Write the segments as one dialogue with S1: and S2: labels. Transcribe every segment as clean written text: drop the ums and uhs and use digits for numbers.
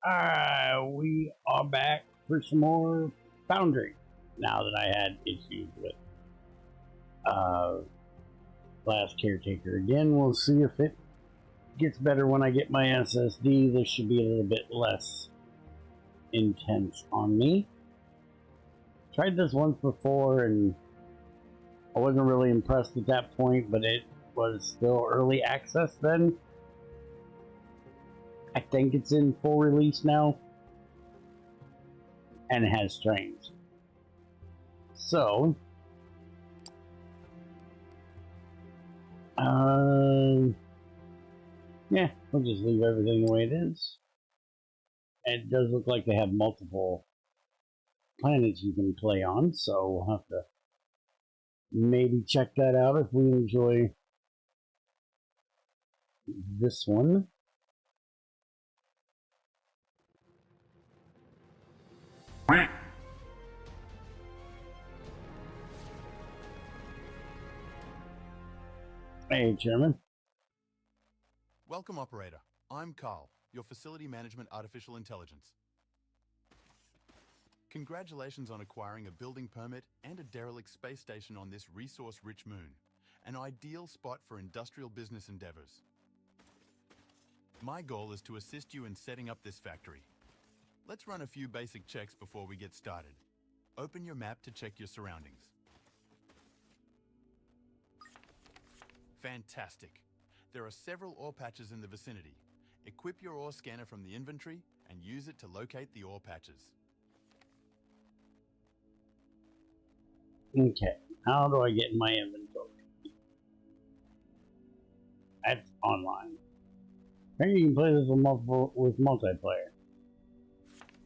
S1: We are back for some more Foundry. Now that I had issues with Last Caretaker again, we'll see if it gets better when I get my SSD. This should be a little bit less intense on me. Tried this once before and I wasn't really impressed at that point, but it was still early access then. I think it's in full release now and it has trains. So yeah, we'll just leave everything the way it is. It does look like they have multiple planets you can play on, so we'll have to maybe check that out if we enjoy this one. Hey, Chairman.
S2: Welcome, operator. I'm Carl, your facility management artificial intelligence. Congratulations on acquiring a building permit and a derelict space station on this resource-rich moon, an ideal spot for industrial business endeavors. My goal is to assist you in setting up this factory. Let's run a few basic checks before we get started. Open your map to check your surroundings. Fantastic. There are several ore patches in the vicinity. Equip your ore scanner from the inventory and use it to locate the ore patches.
S1: Okay, how do I get in my inventory? That's online. Maybe you can play this with multiplayer.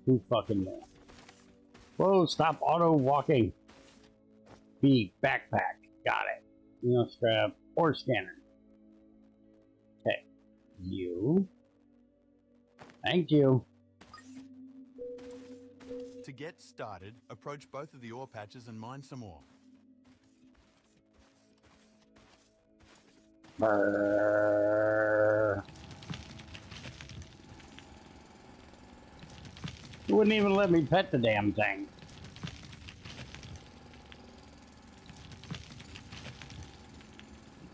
S1: Who fucking knows? Whoa, stop auto walking. B, backpack. Got it. Let's grab ore scanner. Okay. You. Thank you.
S2: To get started, approach both of the ore patches and mine some ore.
S1: Brrr. You wouldn't even let me pet the damn thing.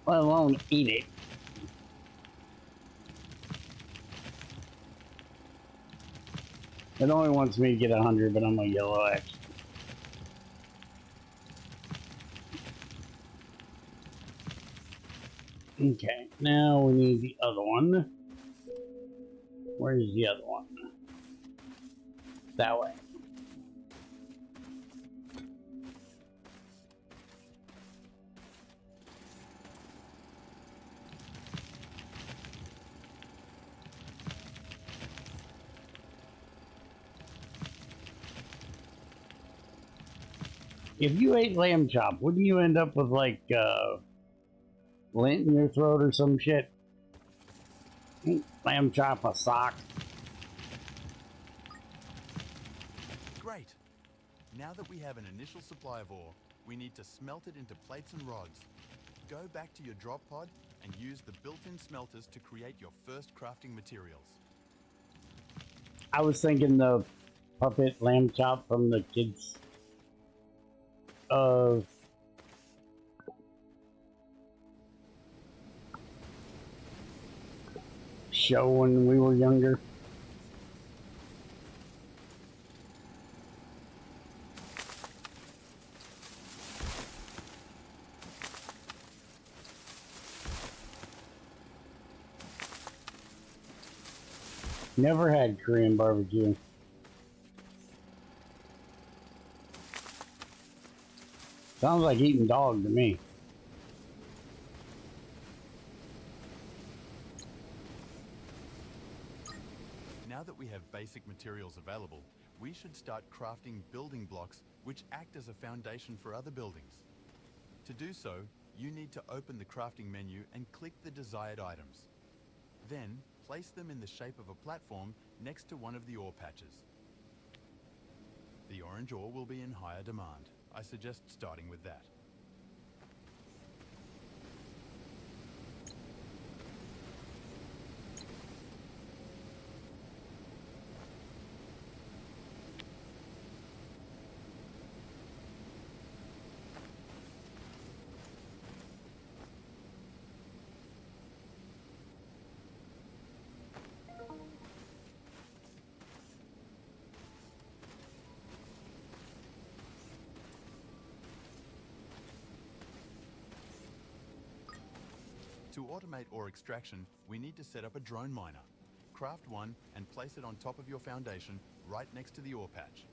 S1: Let alone eat it. It only wants me to get 100, but I'm a yellow X. Okay, now we need the other one. Where's the other one? That way. If you ate lamb chop, wouldn't you end up with like lint in your throat or some shit? Lamb chop, a sock.
S2: Great. Now that we have an initial supply of ore, we need to smelt it into plates and rods. Go back to your drop pod and use the built-in smelters to create your first crafting materials.
S1: I was thinking the puppet lamb chop from the kids show when we were younger. Never had Korean barbecue. Sounds like eating dog to me.
S2: Now that we have basic materials available, we should start crafting building blocks which act as a foundation for other buildings. To do so, you need to open the crafting menu and click the desired items. Then, place them in the shape of a platform next to one of the ore patches. The orange ore will be in higher demand. I suggest starting with that. To automate ore extraction, we need to set up a drone miner. Craft one and place it on top of your foundation right next to the ore patch.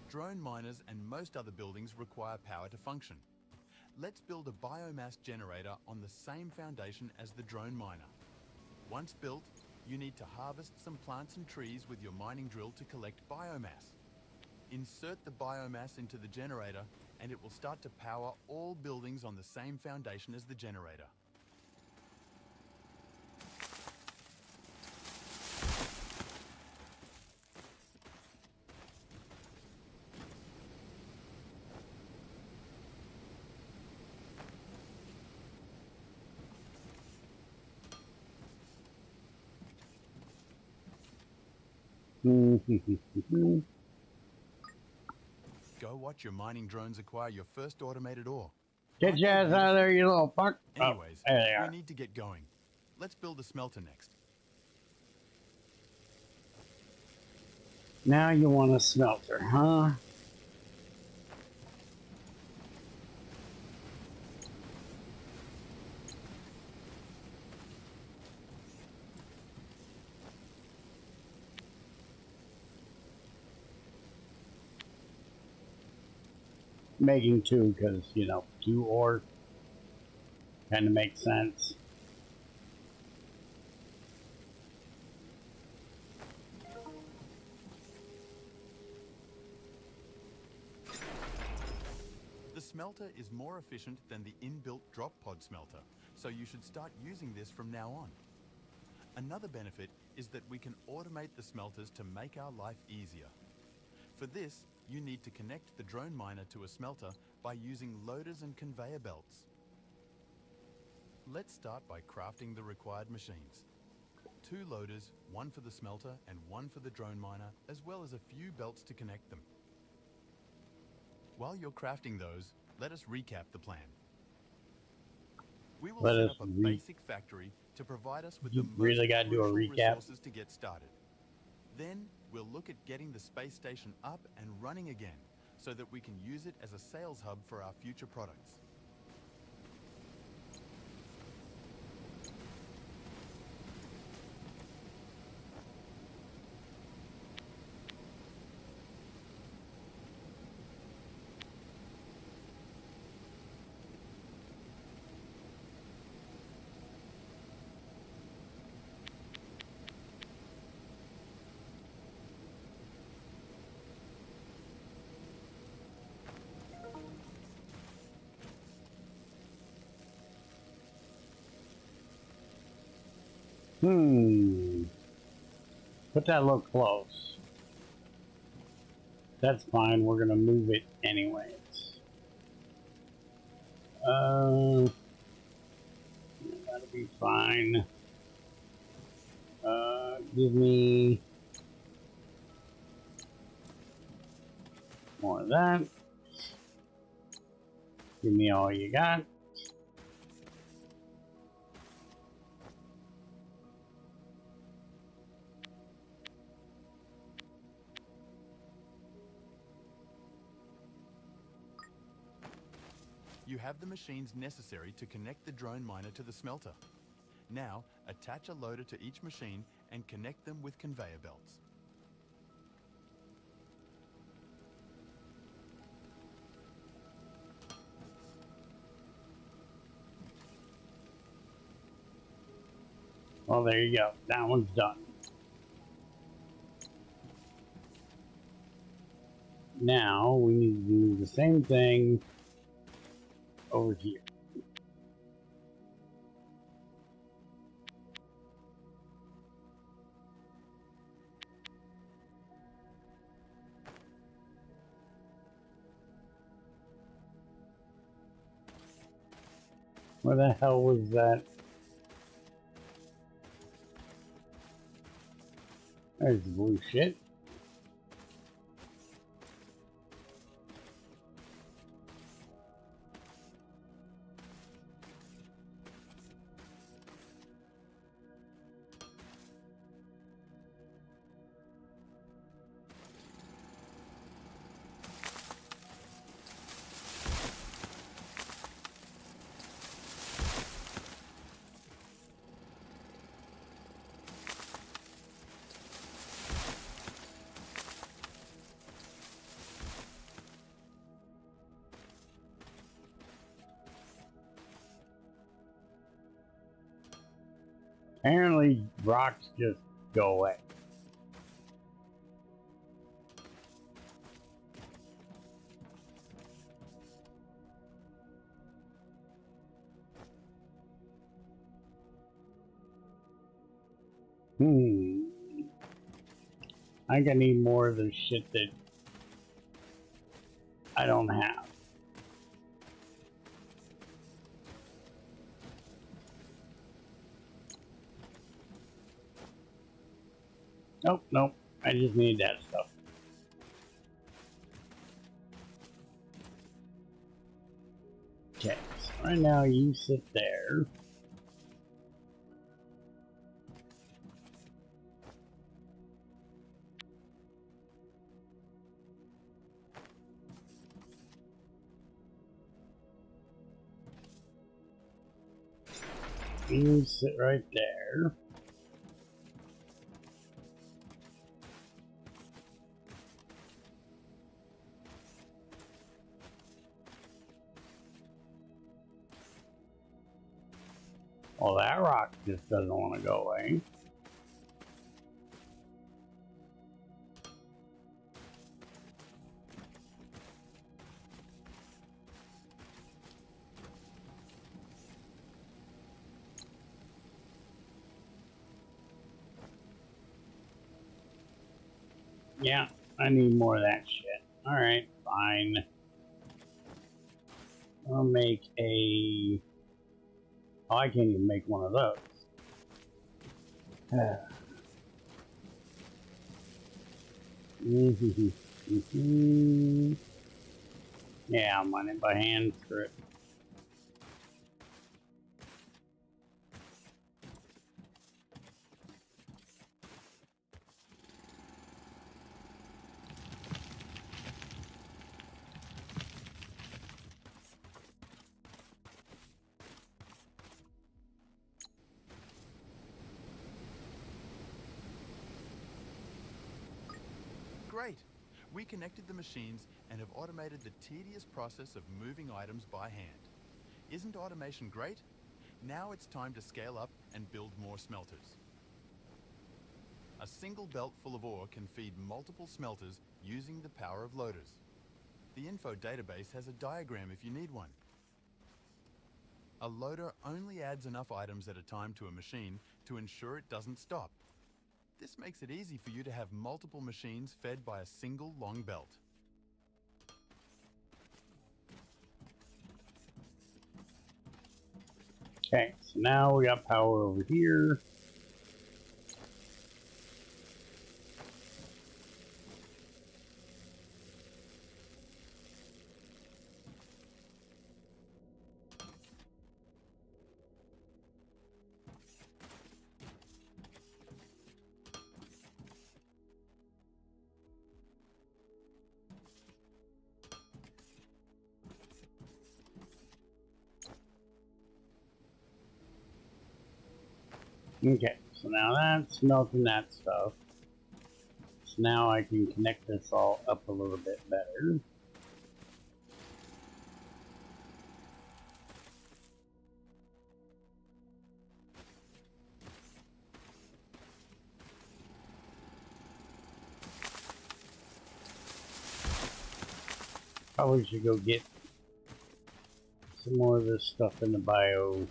S2: Drone miners and most other buildings require power to function. Let's build a biomass generator on the same foundation as the drone miner. Once built, you need to harvest some plants and trees with your mining drill to collect biomass. Insert the biomass into the generator and it will start to power all buildings on the same foundation as the generator. Go watch your mining drones acquire your first automated ore.
S1: Get your ass out of there, you little punk.
S2: Anyways,
S1: there they are.
S2: we need to get going. Let's build a smelter next.
S1: Now you want a smelter, huh? Making two, because, you know, 2 ore kind of makes sense.
S2: The smelter is more efficient than the inbuilt drop pod smelter, so you should start using this from now on. Another benefit is that we can automate the smelters to make our life easier. For this, you need to connect the drone miner to a smelter by using loaders and conveyor belts. Let's start by crafting the required machines. 2 loaders, 1 for the smelter and 1 for the drone miner, as well as a few belts to connect them. While you're crafting those, let us recap the plan. We will set up a basic factory to provide us with the most crucial resources to get started. Then we'll look at getting the space station up and running again so that we can use it as a sales hub for our future products.
S1: Put that a little close. That's fine, we're gonna move it anyways. That'll be fine. Give me more of that. Give me all you got.
S2: You have the machines necessary to connect the drone miner to the smelter. Now, attach a loader to each machine and connect them with conveyor belts.
S1: Well, there you go. That one's done. Now, we need to do the same thing over here. Where the hell was that? There's the blue shit. Apparently, rocks just go away. I think I need more of the shit that I don't have. Nope, nope. I just need that stuff. Okay, so right now you sit there. You sit right there. Well, that rock just doesn't want to go away. Yeah, I need more of that shit. Alright, fine. I'll make a... Oh, I can't even make one of those. Yeah, I'm running by hand, screw it.
S2: Great! We connected the machines and have automated the tedious process of moving items by hand. Isn't automation great? Now it's time to scale up and build more smelters. A single belt full of ore can feed multiple smelters using the power of loaders. The info database has a diagram if you need one. A loader only adds enough items at a time to a machine to ensure it doesn't stop. This makes it easy for you to have multiple machines fed by a single long belt.
S1: Okay, so now we got power over here. Okay, so now that's melting that stuff. So now I can connect this all up a little bit better. Probably should go get some more of this stuff in the bio.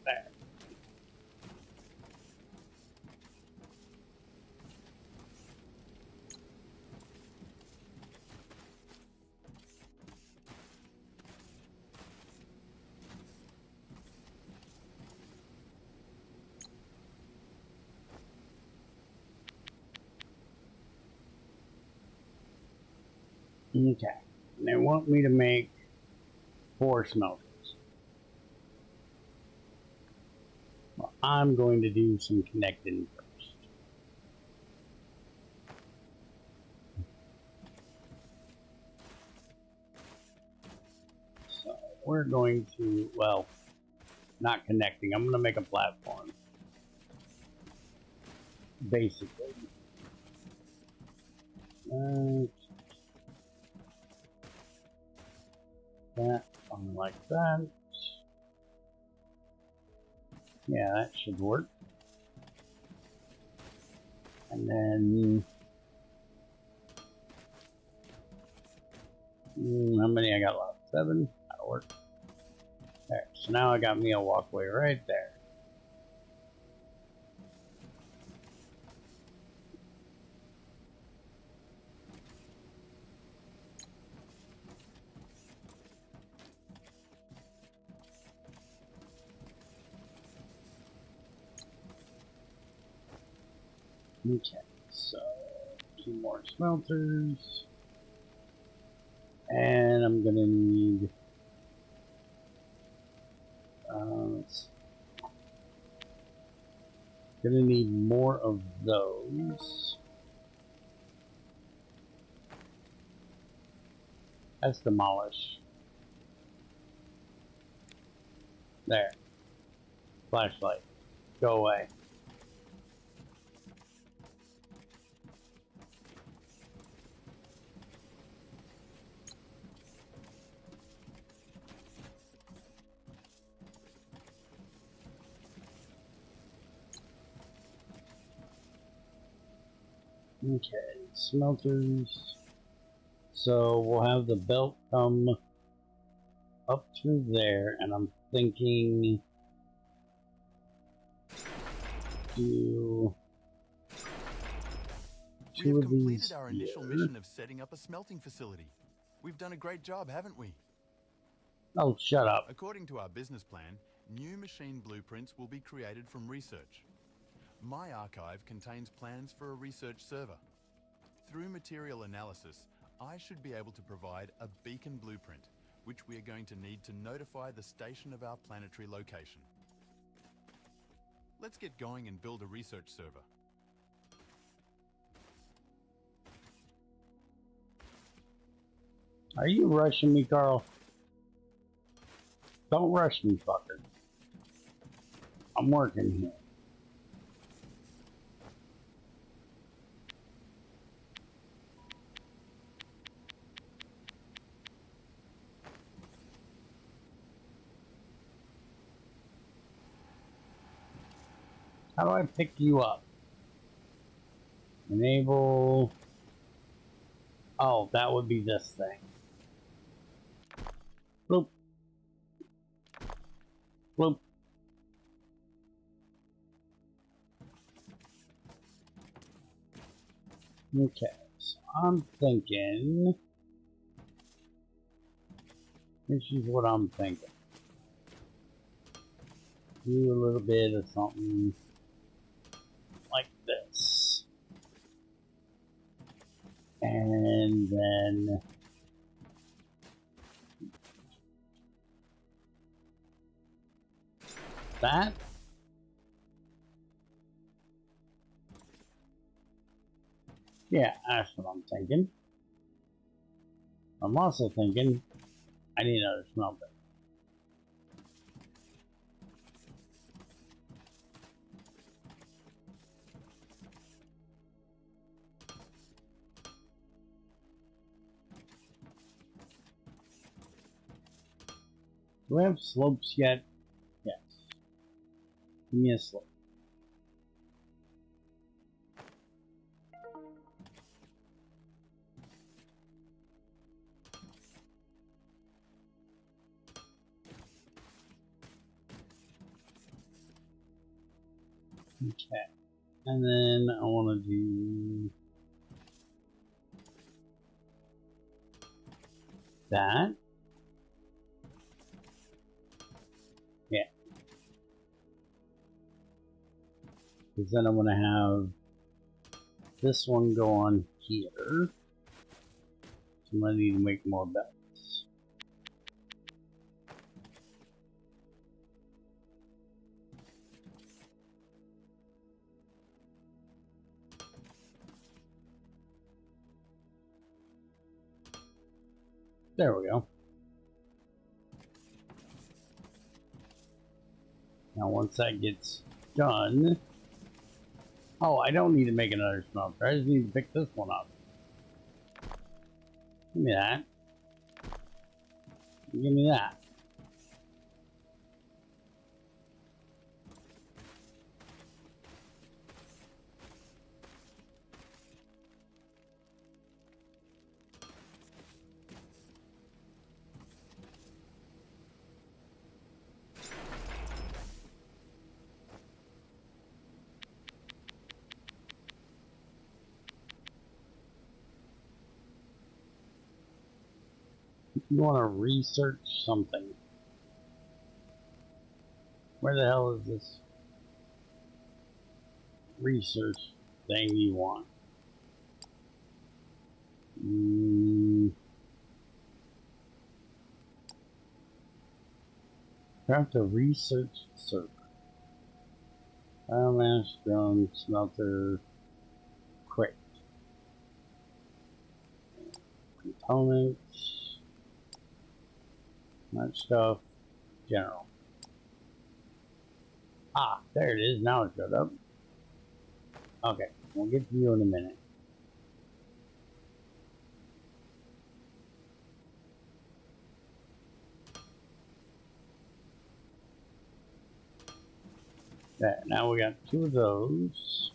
S1: There. Okay. And they want me to make 4 smelters. Well, I'm going to do some connecting first. So we're going to, well, not connecting. I'm going to make a platform. Basically. That on like that. Yeah, that should work. And then how many I got left? 7. That'll work. There. So now I got me a walkway right there. Okay, so 2 more smelters, and I'm gonna need more of those. That's demolish. There. Flashlight. Go away. Okay, smelters. So we'll have the belt come up through there, and I'm thinking do
S2: We have completed our initial mission of setting up a smelting facility. We've done a great job, haven't we?
S1: Oh, shut up.
S2: According to our business plan, new machine blueprints will be created from research. My archive contains plans for a research server. Through material analysis, I should be able to provide a beacon blueprint, which we are going to need to notify the station of our planetary location. Let's get going and build a research server.
S1: Are you rushing me, Carl? Don't rush me, fucker. I'm working here. How do I pick you up? Enable. Oh, that would be this thing. Bloop. Bloop. Okay, so I'm thinking. This is what I'm thinking. Do a little bit of something like this. And then that. Yeah, that's what I'm thinking. I'm also thinking I need another smelter. Do we have slopes yet? Yes. Give me a slope. Okay. And then I want to do that. Yeah. Because then I'm going to have this one go on here. I'm gonna need to make more belts. There we go. Now once that gets done... Oh, I don't need to make another smelter. I just need to pick this one up. Give me that. Give me that. You want to research something. Where the hell is this research thing you want? Craft a research server. Biomass, drone, smelter, crate. Components. Much stuff. General. Ah, there it is. Now it showed up. Okay, we'll get to you in a minute. There, now we got 2 of those.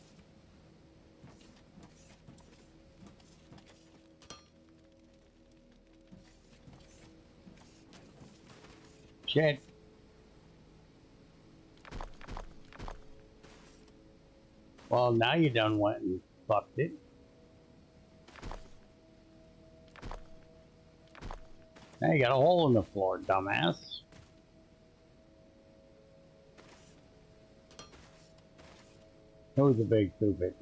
S1: Shit. Well, now you done went and fucked it. Now you got a hole in the floor, dumbass. Who's a big stupid?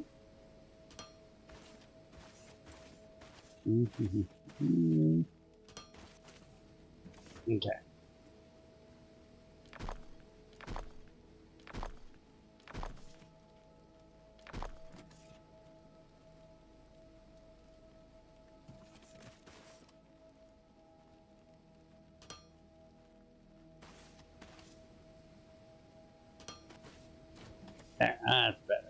S1: Okay. There, that's better.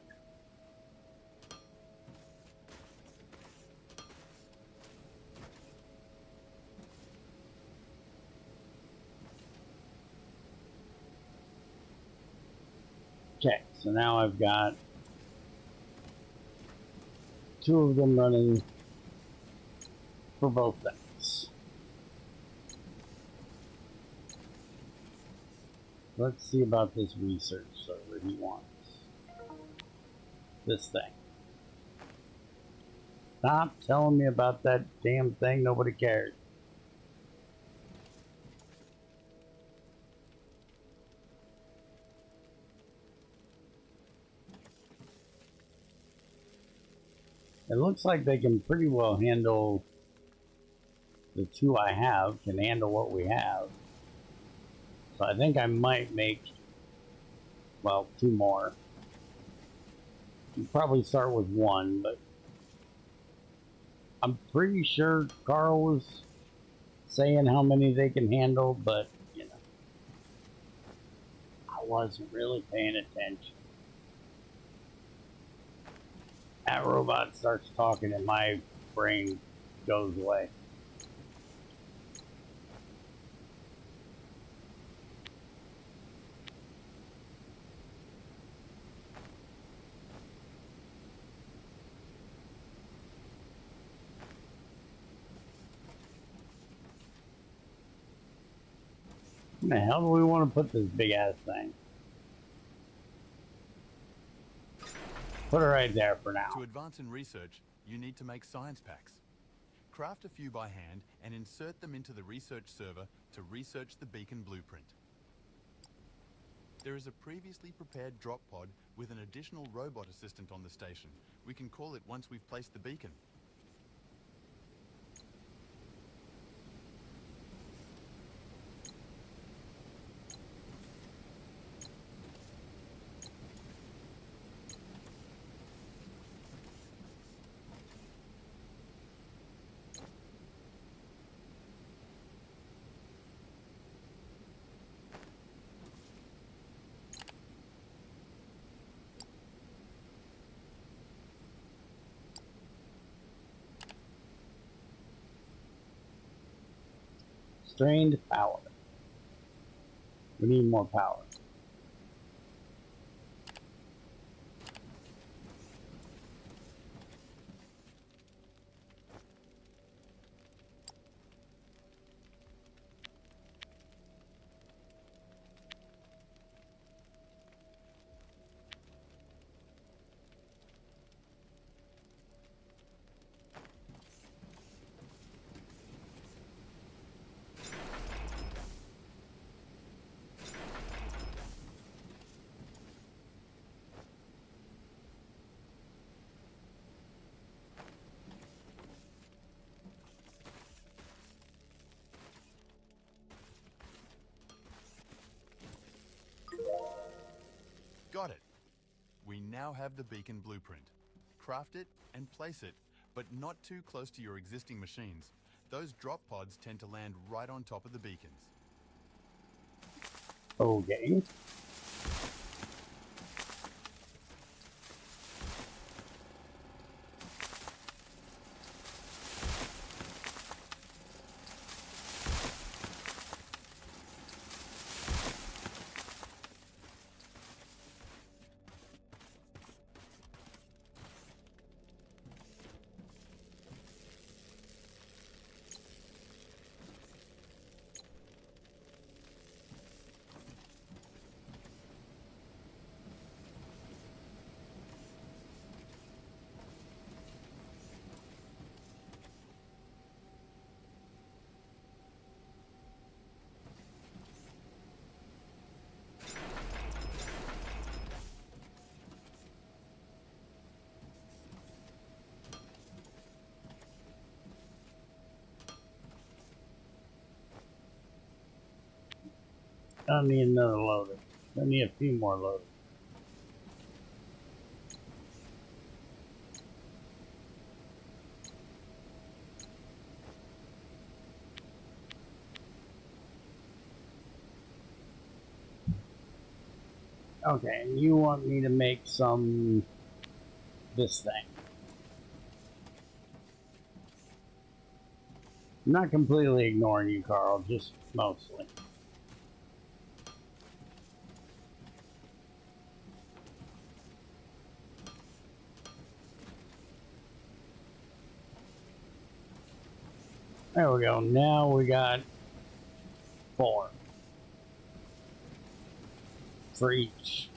S1: Okay, so now I've got 2 of them running for both things. Let's see about this research server he wants. This thing. Stop telling me about that damn thing, nobody cares. It looks like they can pretty well handle the 2 I have, can handle what we have. So I think I might make, well, 2 more. You'd probably start with 1, but I'm pretty sure Carl was saying how many they can handle, but, you know, I wasn't really paying attention. That robot starts talking and my brain goes away. Where the hell do we want to put this big ass thing? Put it right there for now.
S2: To advance in research, you need to make science packs. Craft a few by hand and insert them into the research server to research the beacon blueprint. There is a previously prepared drop pod with an additional robot assistant on the station. We can call it once we've placed the beacon.
S1: Strained power. We need more power.
S2: Got it. We now have the beacon blueprint. Craft it and place it, but not too close to your existing machines. Those drop pods tend to land right on top of the beacons.
S1: Okay. I need another loader. I need a few more loaders. Okay, and you want me to make some this thing. I'm not completely ignoring you, Carl, just mostly. There we go. Now we got 4 for each.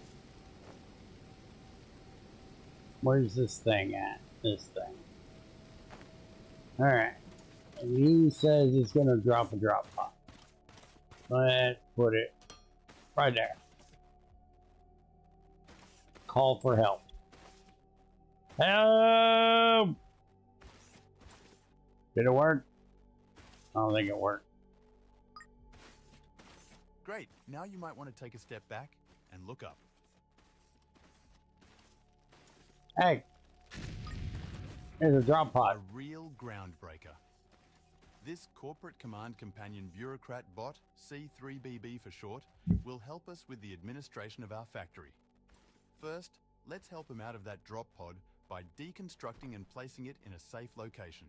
S1: Where's this thing at? This thing. Alright. And he says it's going to drop a drop pod. Let's put it right there. Call for help. Help! Did it work? I don't think it worked.
S2: Great. Now you might want to take a step back and look up.
S1: Hey! There's a drop pod.
S2: A real groundbreaker. This Corporate Command Companion Bureaucrat bot, C3BB for short, will help us with the administration of our factory. First, let's help him out of that drop pod by deconstructing and placing it in a safe location.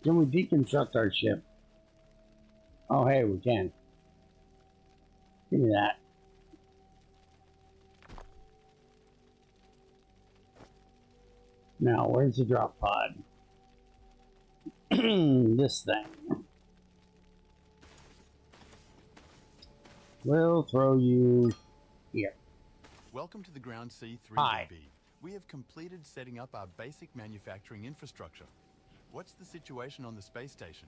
S1: Can we deconstruct our ship? Oh, hey, we can. Give me that. Now, where's the drop pod? This thing. We'll throw you here.
S2: Welcome to the Ground C3BB.
S1: Hi.
S2: We have completed setting up our basic manufacturing infrastructure. What's the situation on the space station?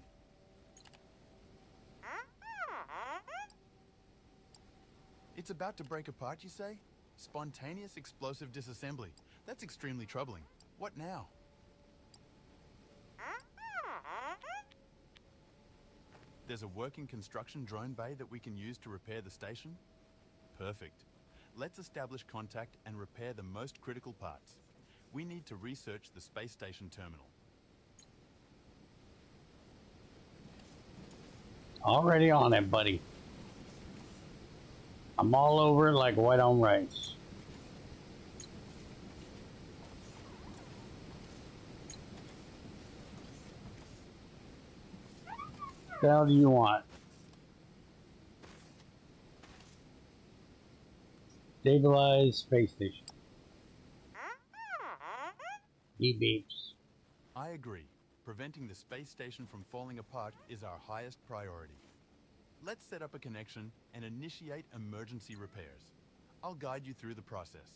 S2: It's about to break apart, you say? Spontaneous explosive disassembly. That's extremely troubling. What now? There's a working construction drone bay that we can use to repair the station? Perfect. Let's establish contact and repair the most critical parts. We need to research the space station terminal.
S1: Already on it, buddy. I'm all over it like white on rice. The hell do you want? Stabilize space station. He beeps.
S2: I agree. Preventing the space station from falling apart is our highest priority. Let's set up a connection and initiate emergency repairs. I'll guide you through the process.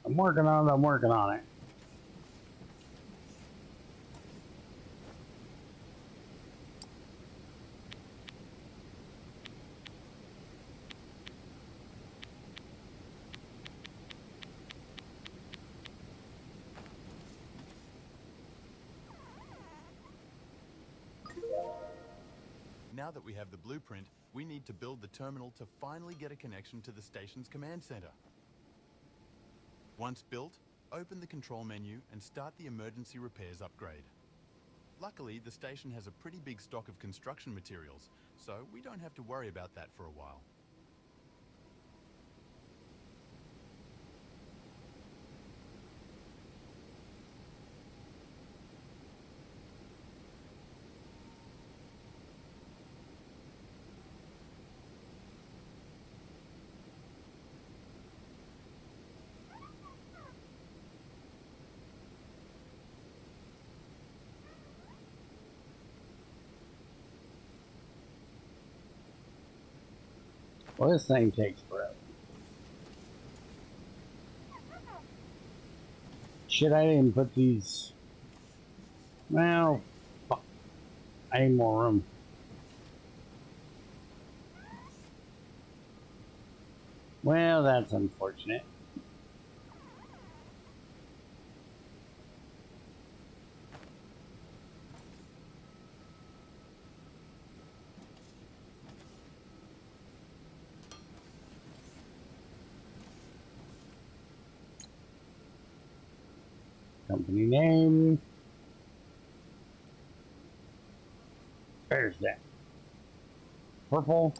S1: I'm working on it, I'm working on it.
S2: Now that we have the blueprint, we need to build the terminal to finally get a connection to the station's command center. Once built, open the control menu and start the emergency repairs upgrade. Luckily, the station has a pretty big stock of construction materials, so we don't have to worry about that for a while.
S1: Well, this thing takes forever. Shit, I didn't put these. Well, fuck. I need more room. Well, that's unfortunate. Company name. There's that. Purple.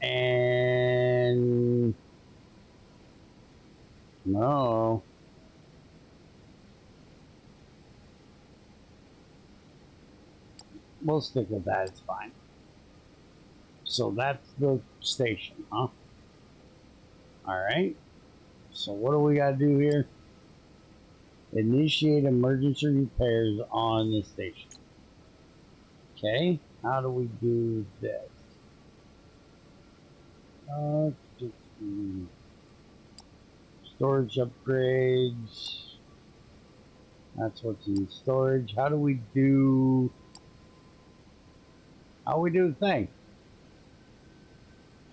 S1: And no. We'll stick with that, it's fine. So that's the station, huh? Alright. So what do we gotta do here? Initiate emergency repairs on the station. Okay, how do we do this? Storage upgrades. That's what's in storage. How do we do the thing?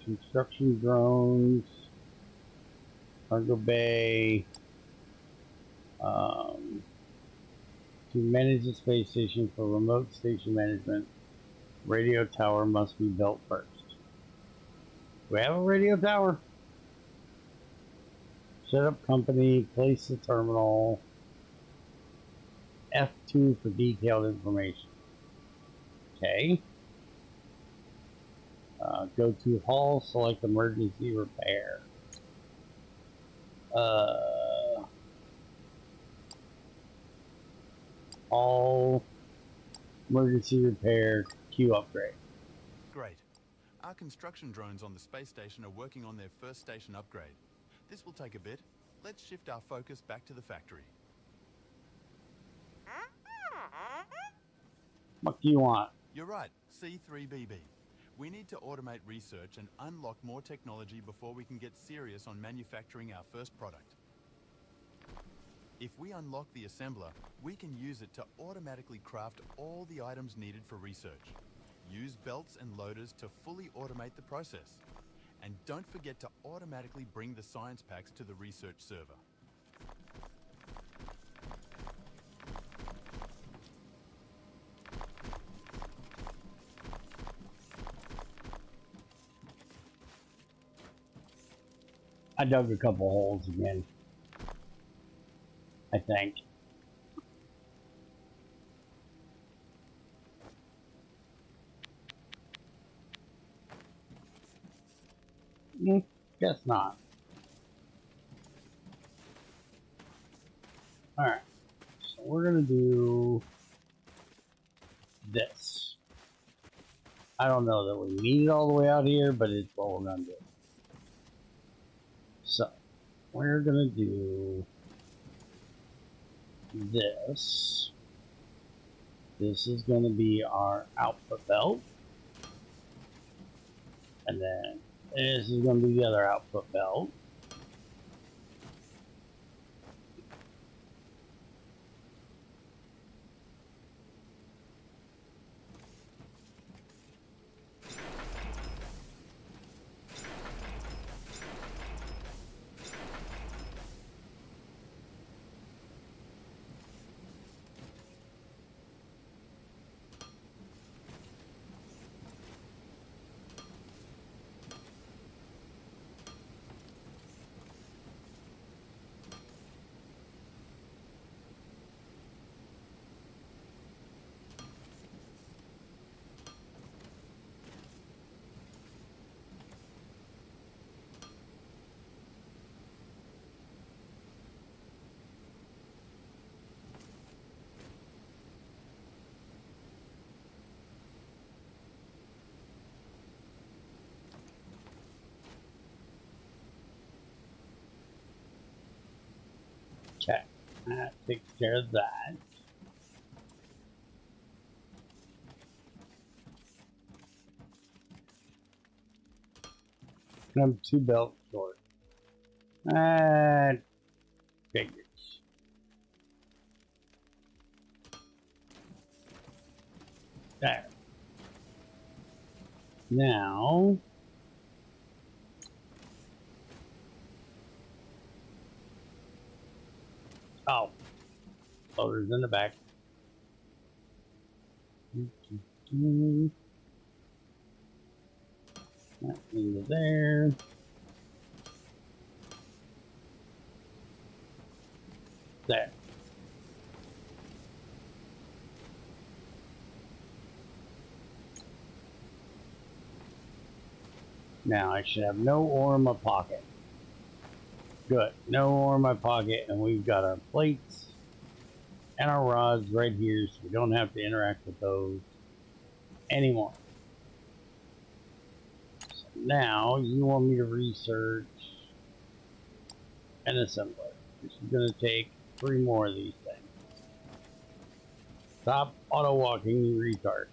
S1: Construction drones. Cargo bay. To manage the space station for remote station management, radio tower must be built first. Do we have a radio tower? Set up company, place the terminal. F2 for detailed information. Okay. Go to hall, select emergency repair. All emergency repair, Q upgrade.
S2: Great. Our construction drones on the space station are working on their first station upgrade. This will take a bit. Let's shift our focus back to the factory.
S1: What do you want?
S2: You're right, C3BB. We need to automate research and unlock more technology before we can get serious on manufacturing our first product. If we unlock the assembler, we can use it to automatically craft all the items needed for research. Use belts and loaders to fully automate the process. And don't forget to automatically bring the science packs to the research server.
S1: I dug a couple holes again, I think. Guess not. Alright, so we're gonna do this. I don't know that we need it all the way out here, but it's what we're gonna do. So we're gonna do this. This is gonna be our output belt. And then this is gonna be the other output belt. Okay, that takes care of that. I'm 2 belts short. That figures. There. Now, oh, loader's in the back. That into there. There. Now I should have no ore in my pocket. Good. No ore in my pocket, and we've got our plates and our rods right here, so we don't have to interact with those anymore. So now you want me to research an assembler. This is going to take 3 more of these things. Stop auto walking, you retard.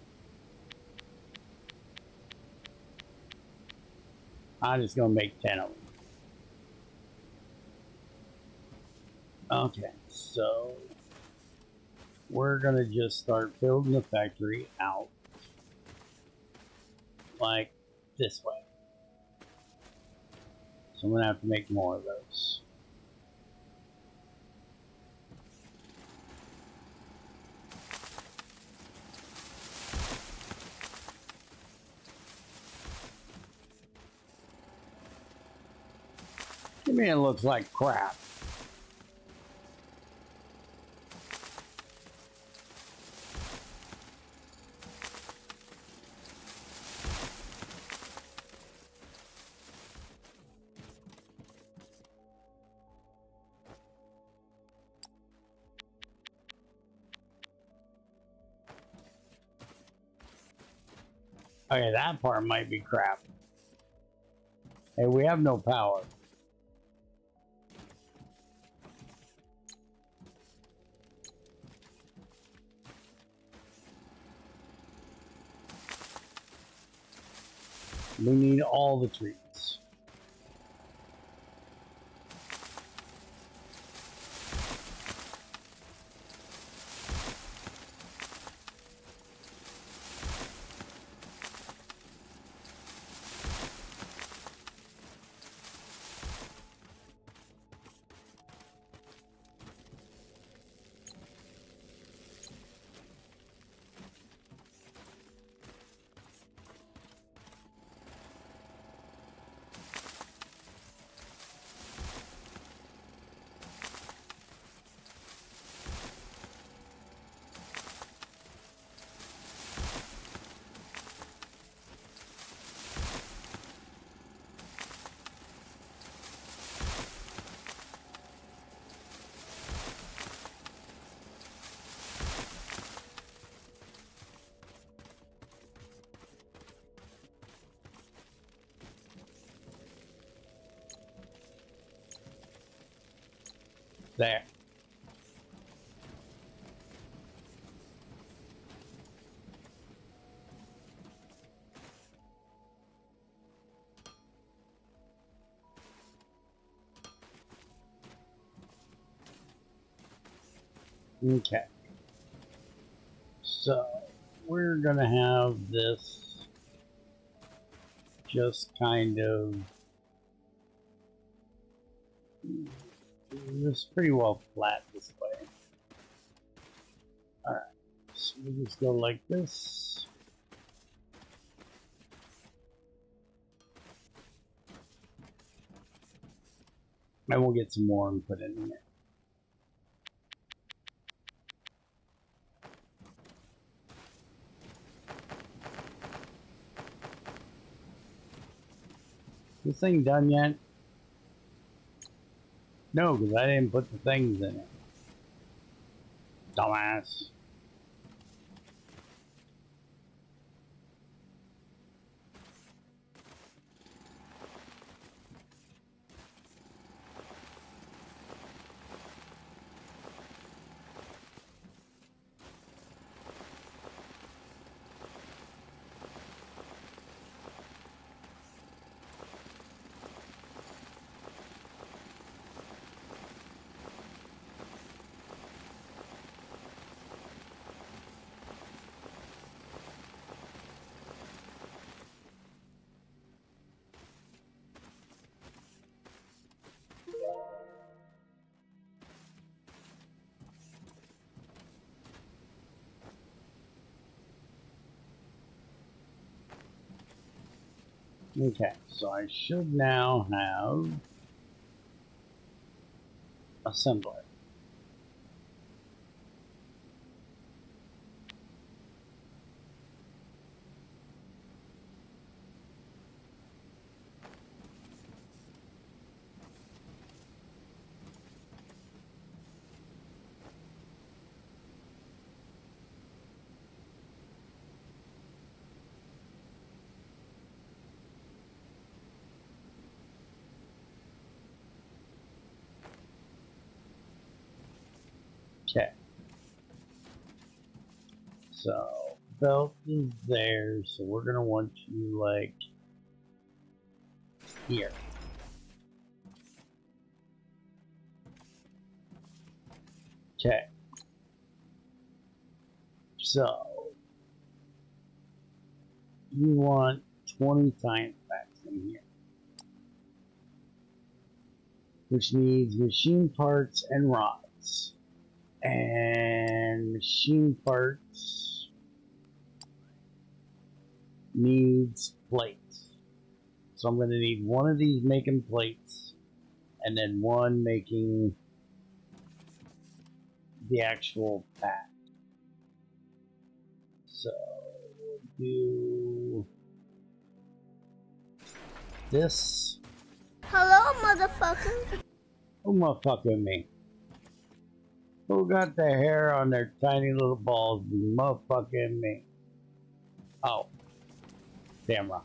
S1: I'm just going to make 10 of them. Okay, so we're going to just start building the factory out like this way. So I'm going to have to make more of those. I mean, it looks like crap. Okay, that part might be crap. Hey, we have no power. We need all the trees. There. Okay. So we're gonna have this just kind of this pretty well flat this way. Alright, so we just go like this. And we'll get some more and put in there. This thing done yet? No, because I didn't put the things in it. Dumbass. Okay, so I should now have assembler. Okay. So belt is there, so we're gonna want you like here. Okay. So you want 20 science packs in here, which needs machine parts and rods. And machine parts needs plates. So I'm going to need one of these making plates and then one making the actual pack. So we'll do this.
S3: Hello, motherfucker.
S1: Oh, motherfucking me. Who got the hair on their tiny little balls? Motherfucking me. Oh. Damro.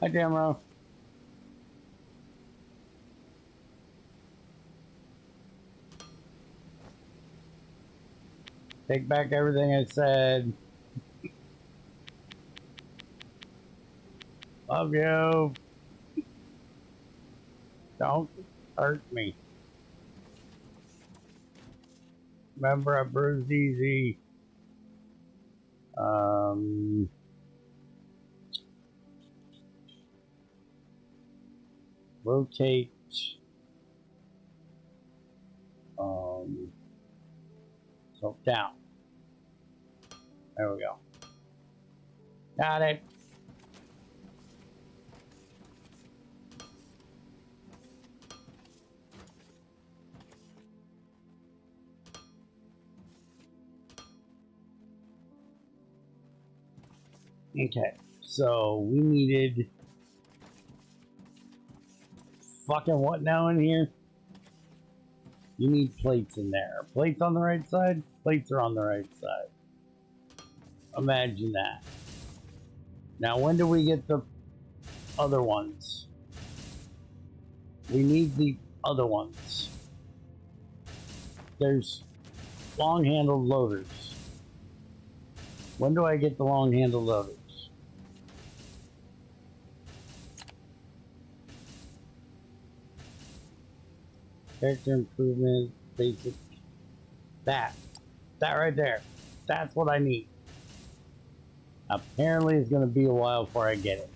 S1: Hi, Damro. Take back everything I said. Love you. Don't hurt me. Remember, I bruised easy. Rotate. So down. There we go. Got it. Okay, so we needed fucking what now in here? You need plates in there. Plates on the right side? Plates are on the right side. Imagine that. Now, when do we get the other ones? We need the other ones. there's long-handled loaders. When do I get the long-handled loaders? Character improvement, basic. That right there. That's what I need. Apparently it's gonna be a while before I get it.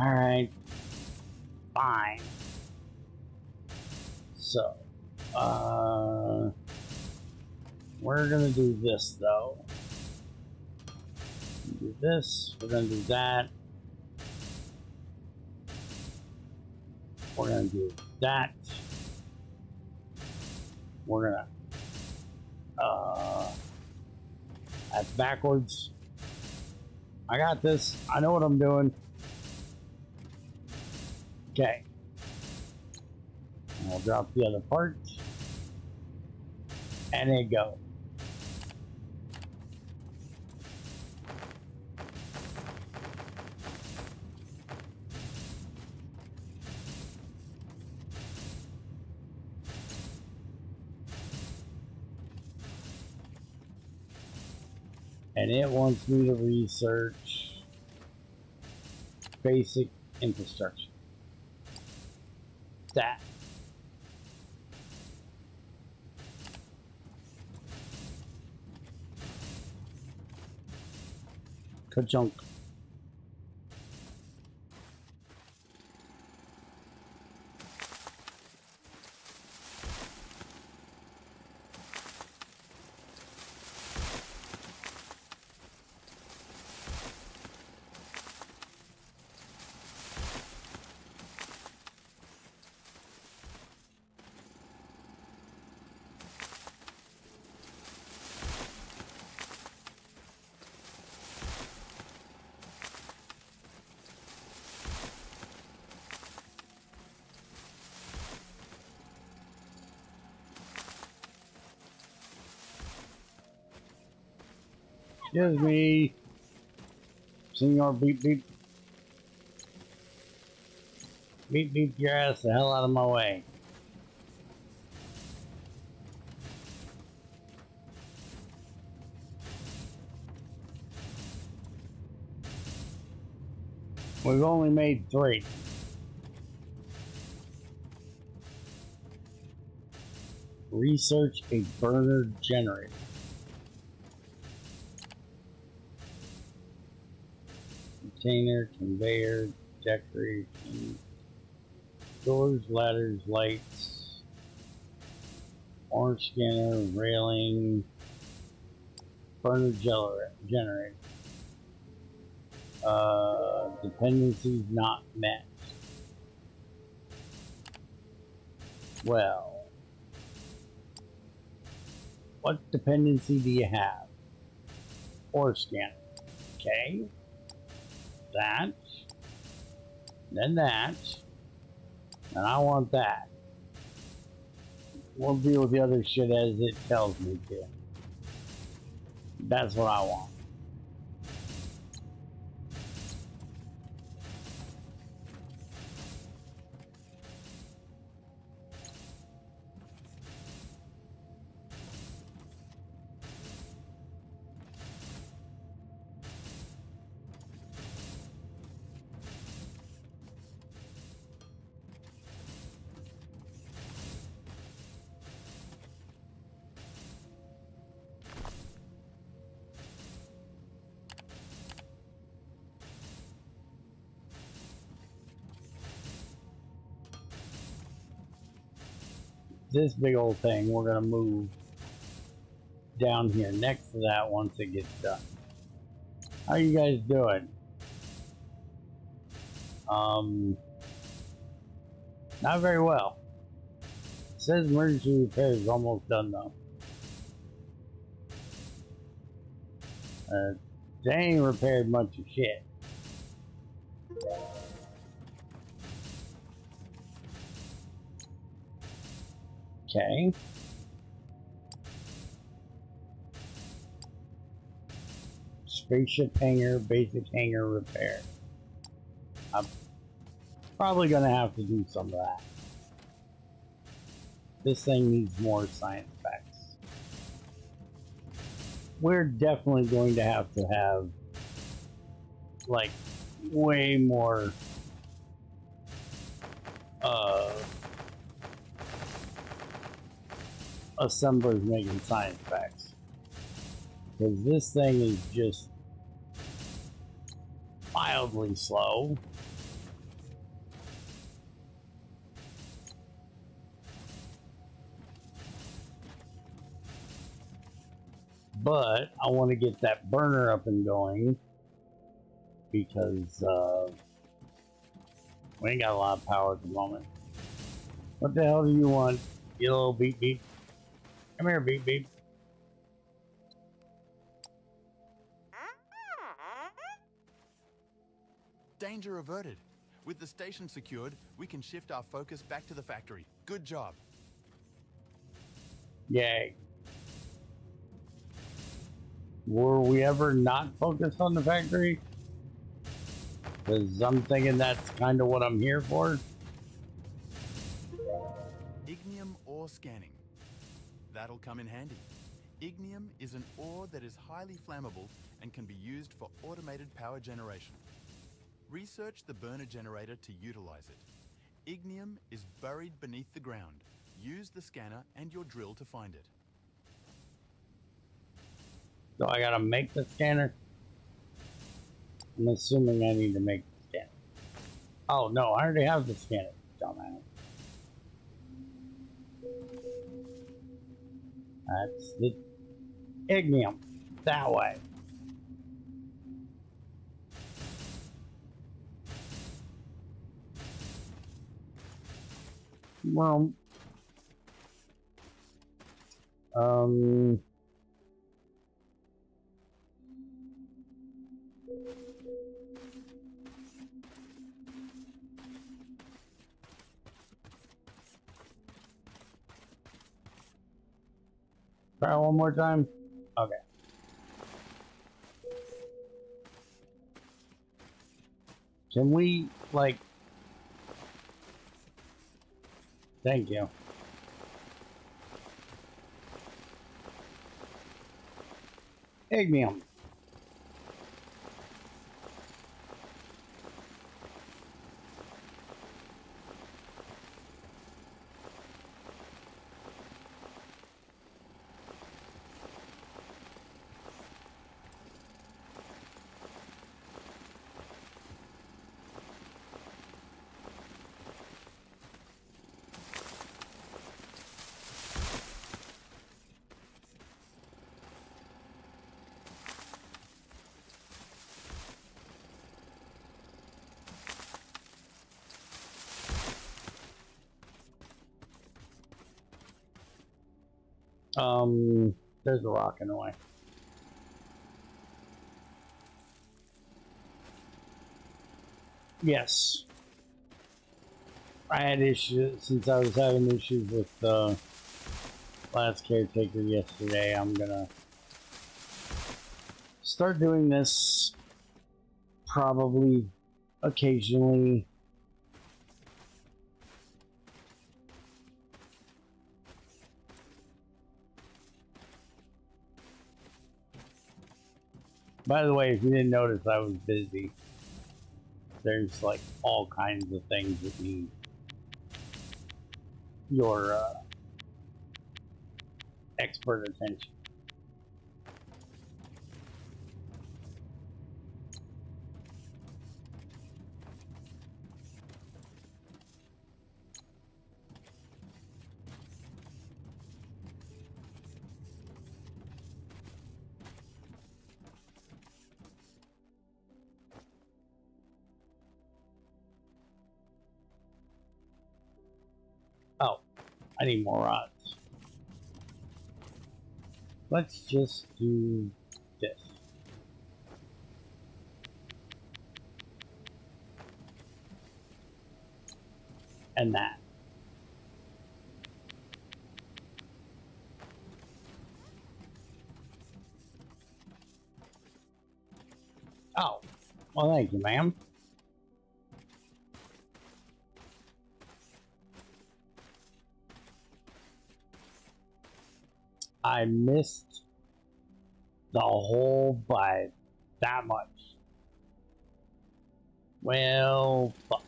S1: Alright. Fine. So, we're gonna do this though. Do this, we're gonna do that. We're gonna do that. We're gonna, that's backwards. I got this. I know what I'm doing. Okay. And we'll drop the other part. And there you go. And it wants me to research basic infrastructure. That. Ka-chunk. Excuse me, Senor Beep Beep. Beep Beep your ass the hell out of my way. We've only made 3. Research a burner generator. Container, conveyor, decoration, doors, ladders, lights, orange scanner, railing, burner generator. Dependencies not met. Well, what dependency do you have? Ore scanner. Okay. That. Then that. And I want that. We'll deal with the other shit as it tells me to. That's what I want. This big old thing we're gonna move down here next to that once it gets done. How you guys doing? Not very well. It says emergency repair is almost done though. They ain't repaired much of shit. Okay. Spaceship hangar, basic hangar repair. I'm probably gonna have to do some of that. This thing needs more science facts. We're definitely going to have like way more assemblers making science facts, because this thing is just mildly slow. But I want to get that burner up and going, because we ain't got a lot of power at the moment. What the hell do you want, you little beep beep? Come here, beep beep.
S2: Danger averted. With the station secured, we can shift our focus back to the factory. Good job.
S1: Yay. Were we ever not focused on the factory? Because I'm thinking that's kind of what I'm here for.
S2: Ignium ore scanning. That'll come in handy. Ignium is an ore that is highly flammable and can be used for automated power generation. Research the burner generator to utilize it. Ignium is buried beneath the ground. Use the scanner and your drill to find it.
S1: So I gotta make the scanner? I'm assuming I need to make the scanner. Oh no, I already have the scanner, dumbass. That's the ignium. That way. Well, try one more time. Okay. Can we, like... Thank you. Ignium. There's a rock in the way. Yes. I had issues, since I was having issues with the last caretaker yesterday. I'm gonna start doing this probably occasionally. By the way, if you didn't notice, I was busy. There's like all kinds of things that need your expert attention. Oh, I need more rods. Let's just do this. And that. Oh, well, thank you, ma'am. I missed the hole by that much. Well, fuck.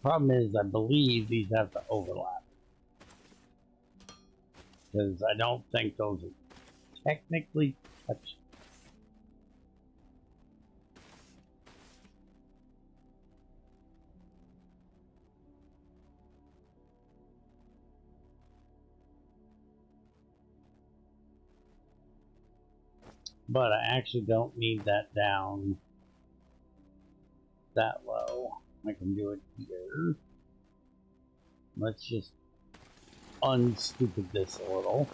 S1: Problem is, I believe these have to overlap. Because I don't think those are technically touched. But I actually don't need that down that low. I can do it here. Let's just unstupid this a little.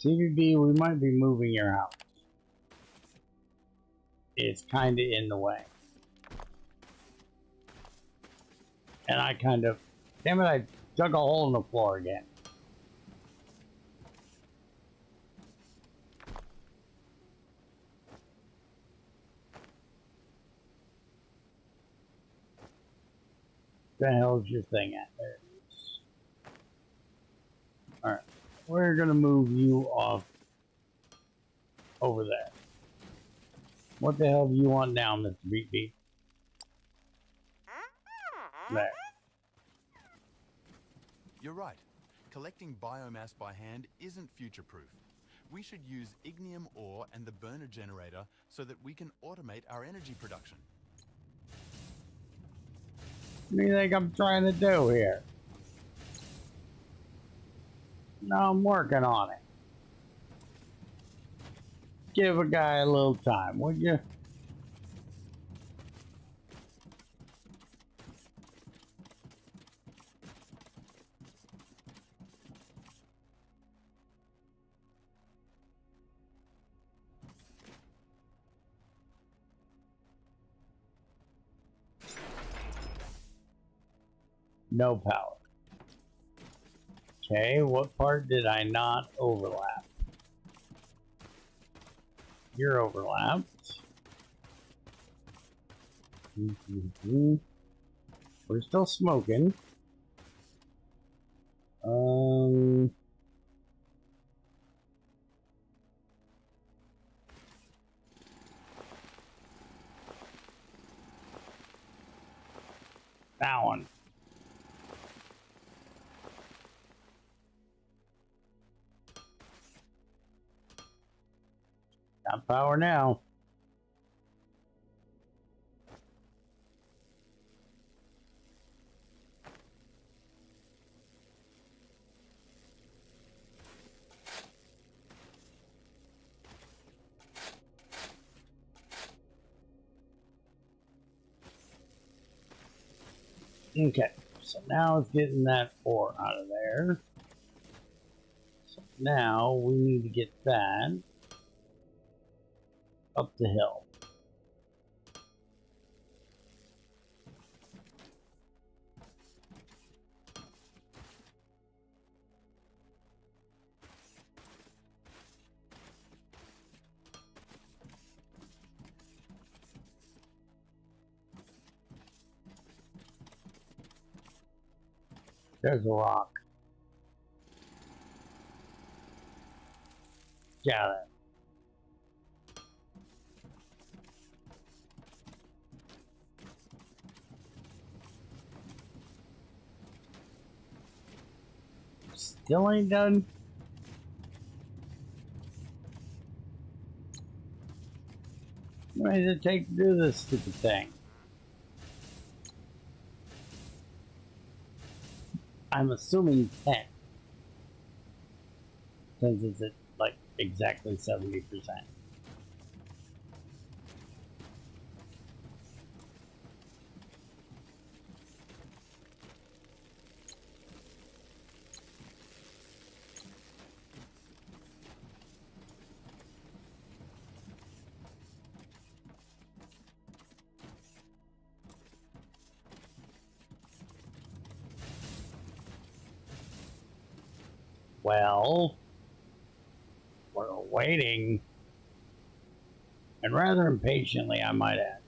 S1: CBB, we might be moving your house. It's kind of in the way. And I kind of... Damn it, I dug a hole in the floor again. The hell's your thing at? There it is. Alright. We're gonna move you off over there. What the hell do you want now, Mr. Beep Beep? There.
S2: You're right. Collecting biomass by hand isn't future-proof. We should use ignium ore and the burner generator so that we can automate our energy production.
S1: What do you think I'm trying to do here? No, I'm working on it. Give a guy a little time, would you? No power. Okay, what part did I not overlap? You're overlapped. We're still smoking. That one. Got power now. Okay, so now it's getting that ore out of there. there. So now we need to get that up the hill. There's a rock. Got it. Still ain't done. How long does it take to do this stupid thing? I'm assuming 10. Since it's at like exactly 70%. Well, we're waiting, and rather impatiently, I might add.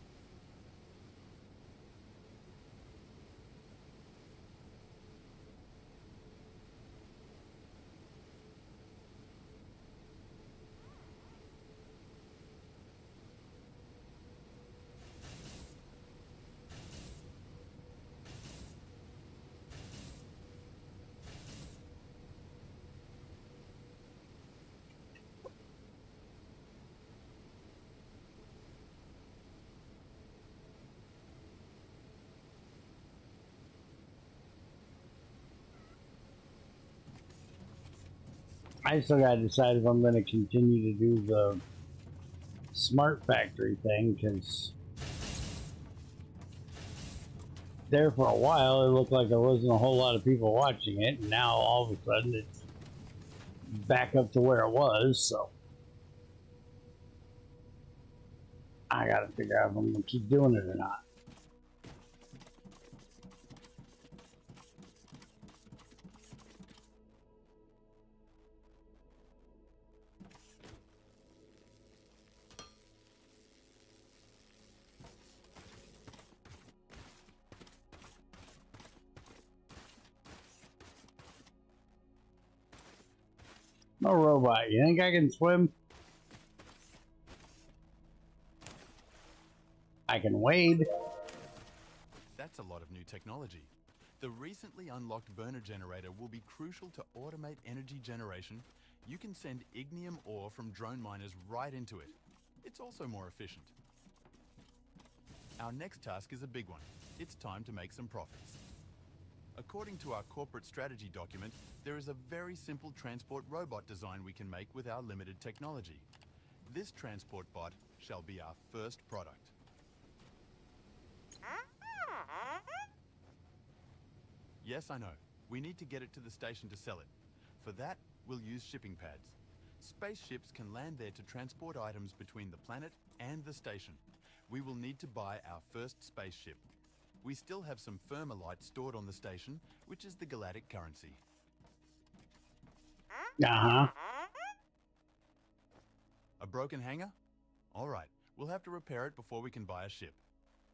S1: I still gotta decide if I'm gonna continue to do the smart factory thing, because there for a while it looked like there wasn't a whole lot of people watching it, and now all of a sudden it's back up to where it was, so I gotta figure out if I'm gonna keep doing it or not. No robot, you think I can swim? I can wade.
S2: That's a lot of new technology. The recently unlocked burner generator will be crucial to automate energy generation. You can send ignium ore from drone miners right into it. It's also more efficient. Our next task is a big one. It's time to make some profits. According to our corporate strategy document, there is a very simple transport robot design we can make with our limited technology. This transport bot shall be our first product. Yes, I know. We need to get it to the station to sell it. For that, we'll use shipping pads. Spaceships can land there to transport items between the planet and the station. We will need to buy our first spaceship. We still have some thermalite stored on the station, which is the galactic currency.
S1: Uh-huh.
S2: A broken hangar? All right, we'll have to repair it before we can buy a ship.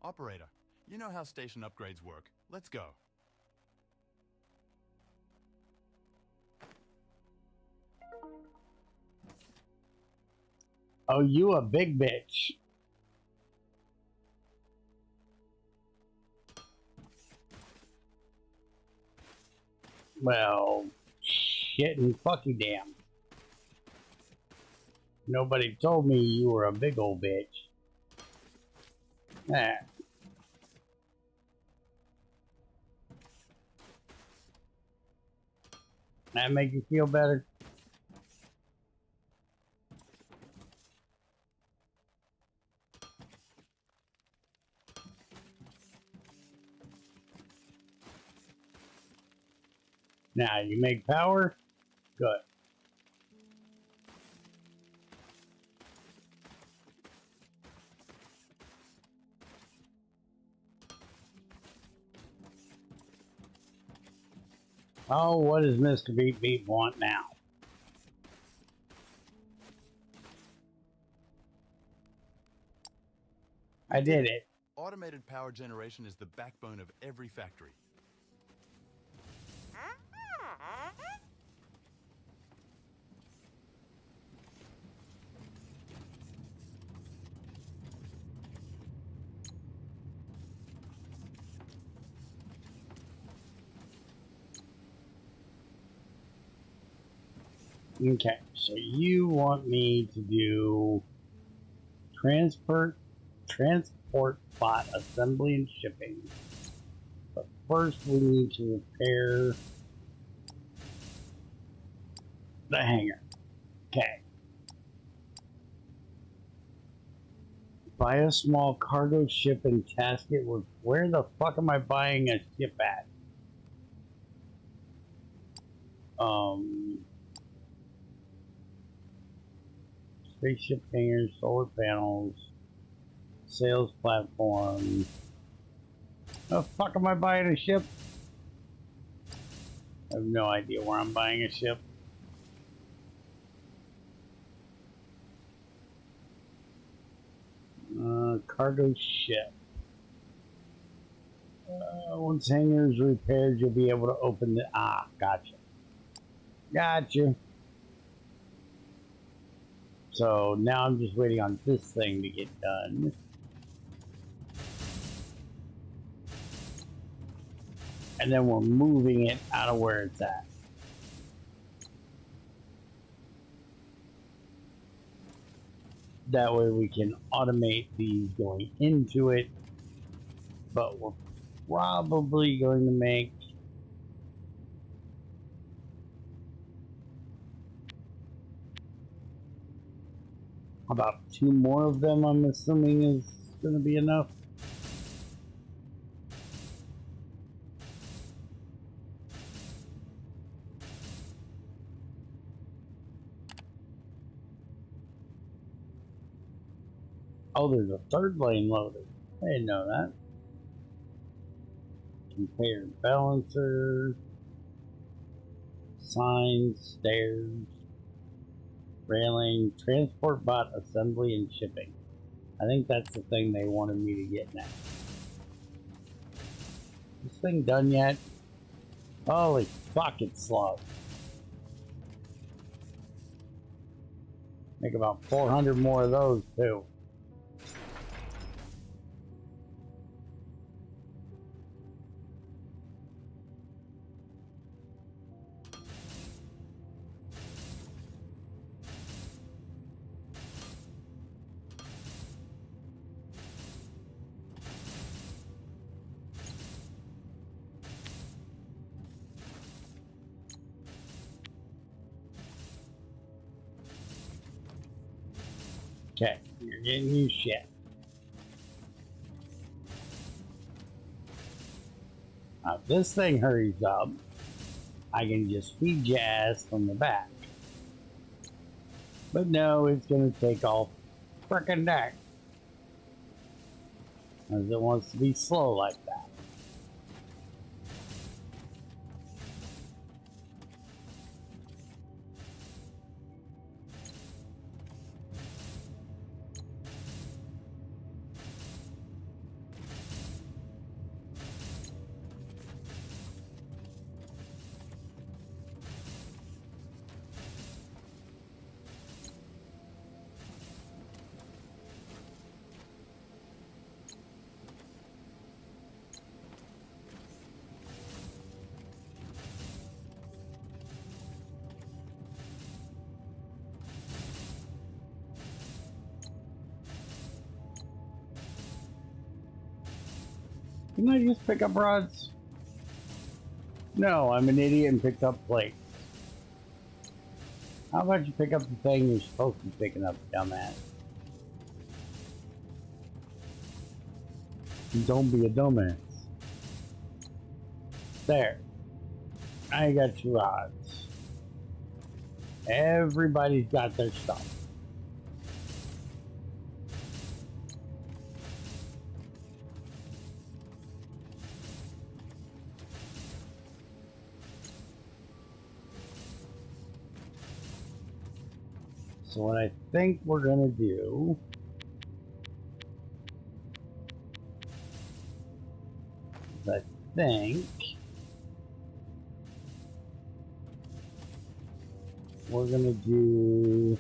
S2: Operator, you know how station upgrades work. Let's go.
S1: Oh, you a big bitch. Well, shit and fucky damn. Nobody told me you were a big old bitch. Nah. That make you feel better? Now you make power? Good. Oh, what does Mr. Beep Beep want now? I did it.
S2: Automated power generation is the backbone of every factory.
S1: Okay, so you want me to do transport bot assembly and shipping. But first we need to repair the hangar. Okay. Buy a small cargo ship and task it with... Where the fuck am I buying a ship at? Spaceship hangars, solar panels, sales platform. The fuck am I buying a ship? I have no idea where I'm buying a ship. Cargo ship. Once hangar is repaired, you'll be able to open the... Ah, gotcha. Gotcha. So now I'm just waiting on this thing to get done. And then we're moving it out of where it's at. That way we can automate these going into it. But we're probably going to make about 2 more of them, I'm assuming is going to be enough. Oh, there's a 3rd lane loaded. I didn't know that. Conveyor balancer, signs, stairs, railing, transport bot assembly and shipping. I think that's the thing they wanted me to get next. This thing done yet? Holy fuck, it's slow. Make about 400 more of those too. Okay, you're getting new shit. Now, if this thing hurries up, I can just feed your ass from the back. But no, it's gonna take all frickin' day. Because it wants to be slow like that. Didn't I just pick up rods? No, I'm an idiot and picked up plates. How about you pick up the thing you're supposed to be picking up, dumbass? Don't be a dumbass. There. I got 2 rods. Everybody's got their stuff. So what I think we're gonna do is I think we're gonna do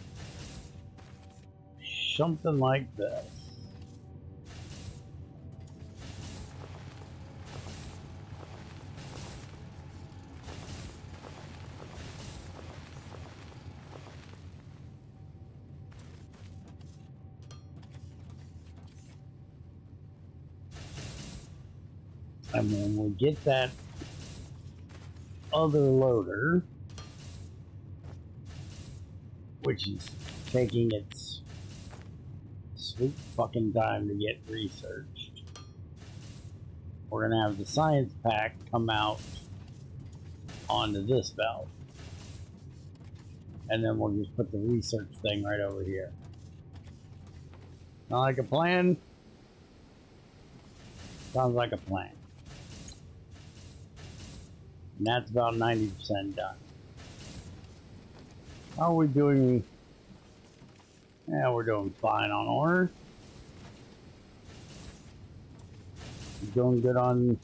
S1: something like this. And when we get that other loader, which is taking its sweet fucking time to get researched, we're gonna have the science pack come out onto this belt. And then we'll just put the research thing right over here. Sound like a plan? Sounds like a plan. And that's about 90% done. How are we doing? Yeah, we're doing fine on ore. Doing good on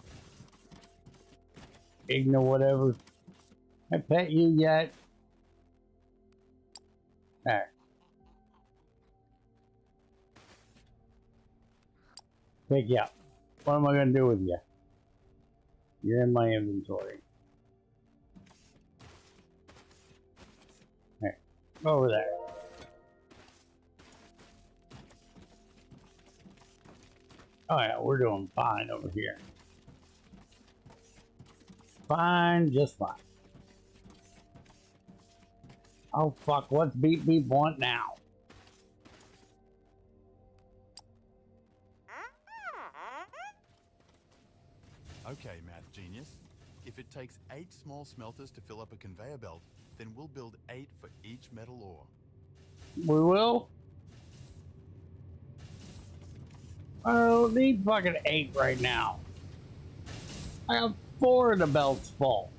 S1: Igna whatever. I pet you yet? Alright. Pick you up. What am I gonna do with you? You're in my inventory. Alright. Go over there. Oh yeah, we're doing fine over here. Fine, just fine. Oh fuck, what's Beep Beep want now?
S2: Okay, math genius. If it takes 8 small smelters to fill up a conveyor belt, then we'll build 8 for each metal ore.
S1: We will? I don't need fucking 8 right now. I have 4 of the belts full.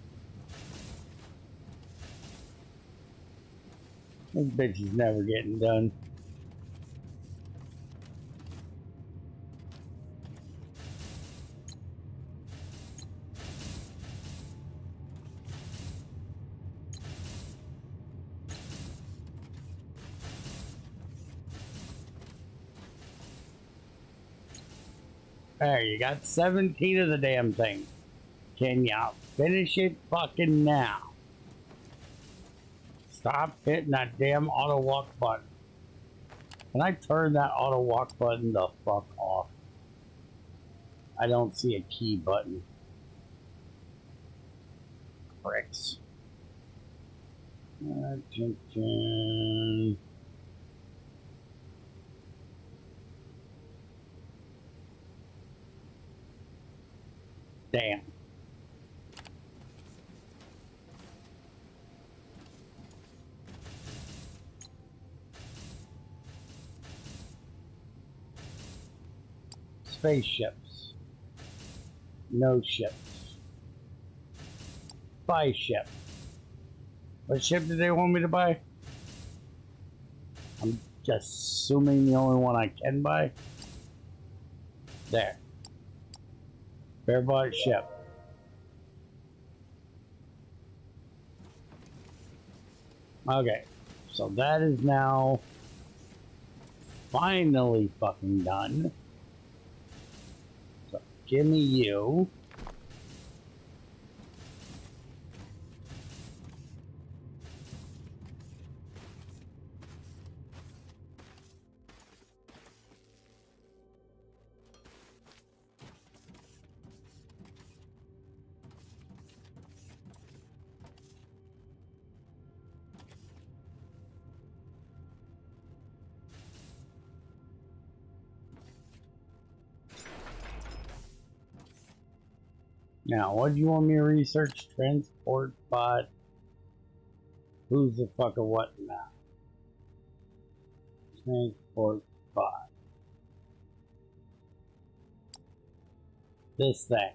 S1: This bitch is never getting done. There, you got 17 of the damn thing. Can ya finish it fucking now? Stop hitting that damn auto walk button. Can I turn that auto walk button the fuck off? I don't see a key button. Pricks. Damn. Spaceships. No ships. Buy ship. What ship did they want me to buy? I'm just assuming the only one I can buy. There. Bear bought ship. Okay. So that is now finally fucking done. So give me you. Now, what do you want me to research? Transport bot. Who's the fuck of what now? Transport bot. This thing.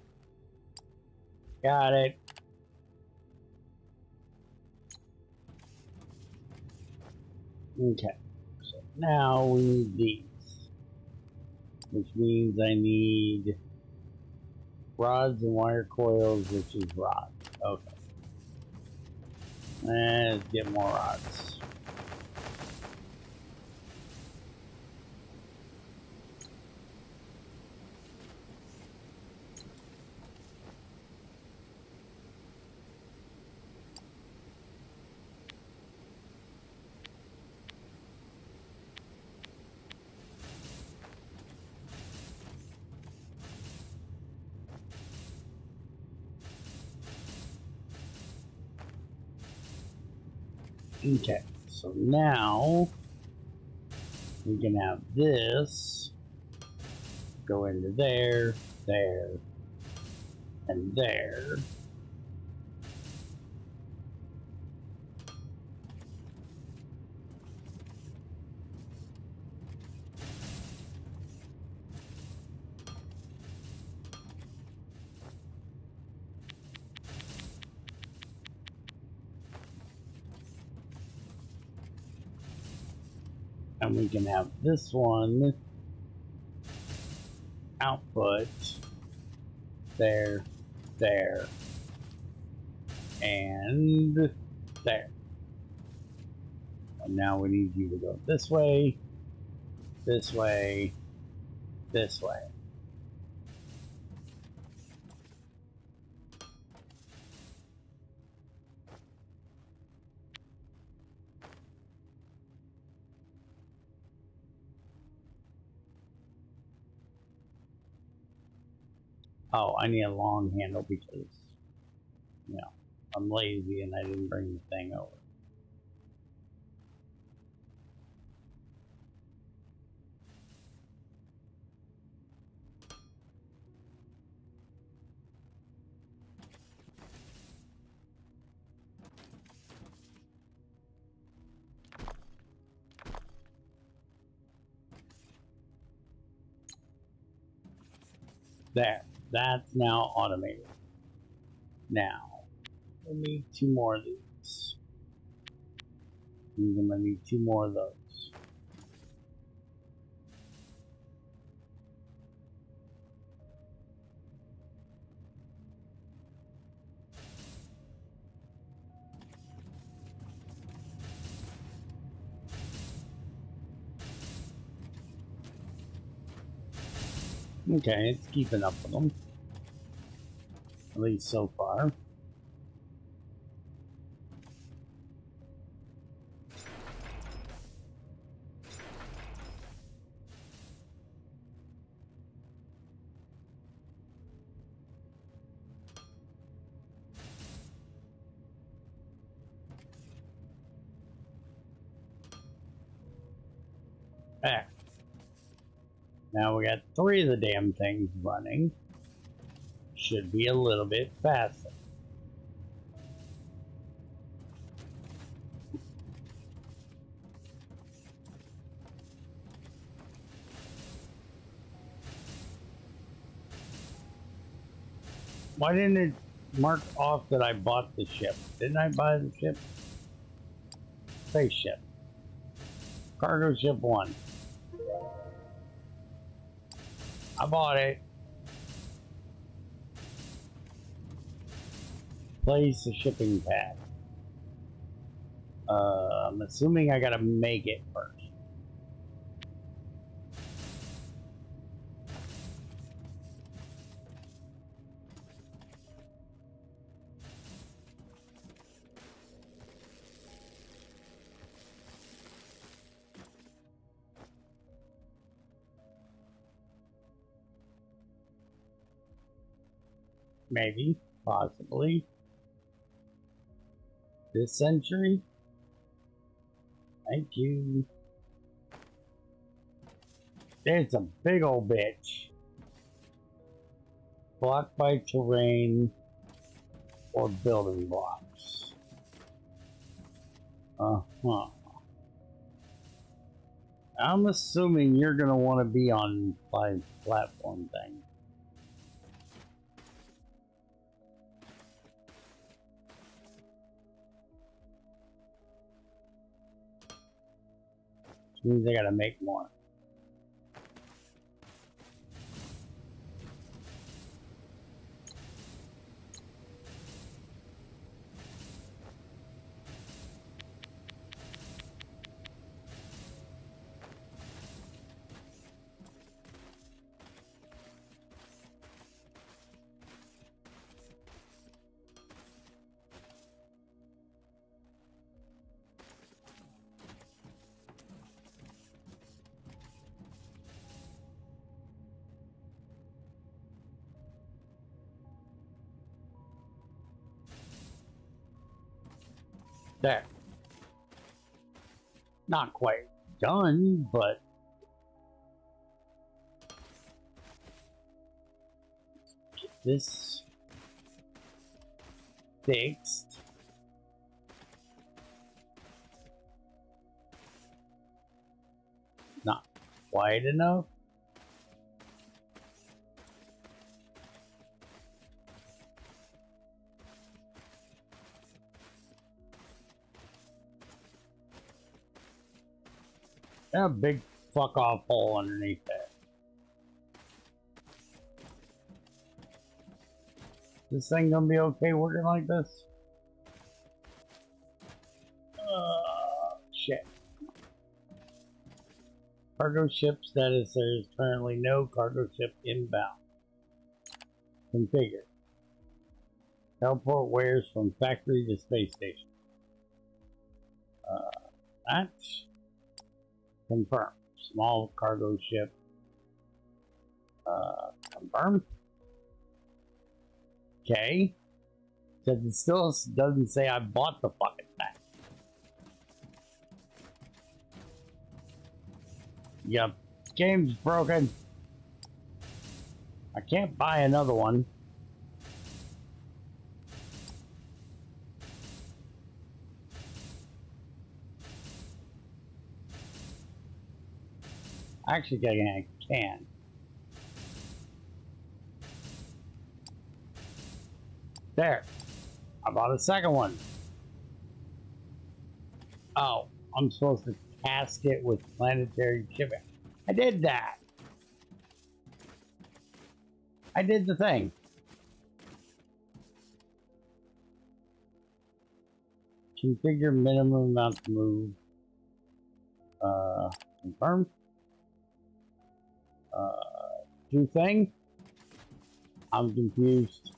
S1: Got it. Okay. So now we need these. Which means I need rods and wire coils, which is rods. Okay. Let's get more rods. Okay, so now we can have this go into there, there, and there. And we can have this one output there, there, and there. And now we need you to go this way, this way, this way. Oh, I need a long handle because, you know, I'm lazy and I didn't bring the thing over. There, that's now automated. Now, we need 2 more of these. I'm gonna need 2 more of those. Okay, it's keeping up with them. At least so far. There. Now we got 3 of the damn things running. Should be a little bit faster. Why didn't it mark off that I bought the ship? Didn't I buy the ship? Spaceship. Cargo ship 1. I bought it. Place a shipping pad. I'm assuming I gotta make it first. Maybe, possibly. This century? Thank you. It's a big old bitch. blocked by terrain or building blocks. Uh-huh. I'm assuming you're going to want to be on my platform thing. Which means I got to make more. There. Not quite done, but get this fixed. Not quite enough. A big fuck off hole underneath there. This thing gonna be okay working like this? Shit. Cargo ship status. There is currently no cargo ship inbound. Configure. Teleport wares from factory to space station. That's confirm. Small cargo ship. Confirm. Okay. Because it still doesn't say I bought the fucking thing. Yep. Game's broken. I can't buy another one. Actually, I can. There. I bought a second one. Oh, I'm supposed to task it with planetary shipping. I did that. I did the thing. Configure minimum amount to move. Confirm. Do thing. I'm confused.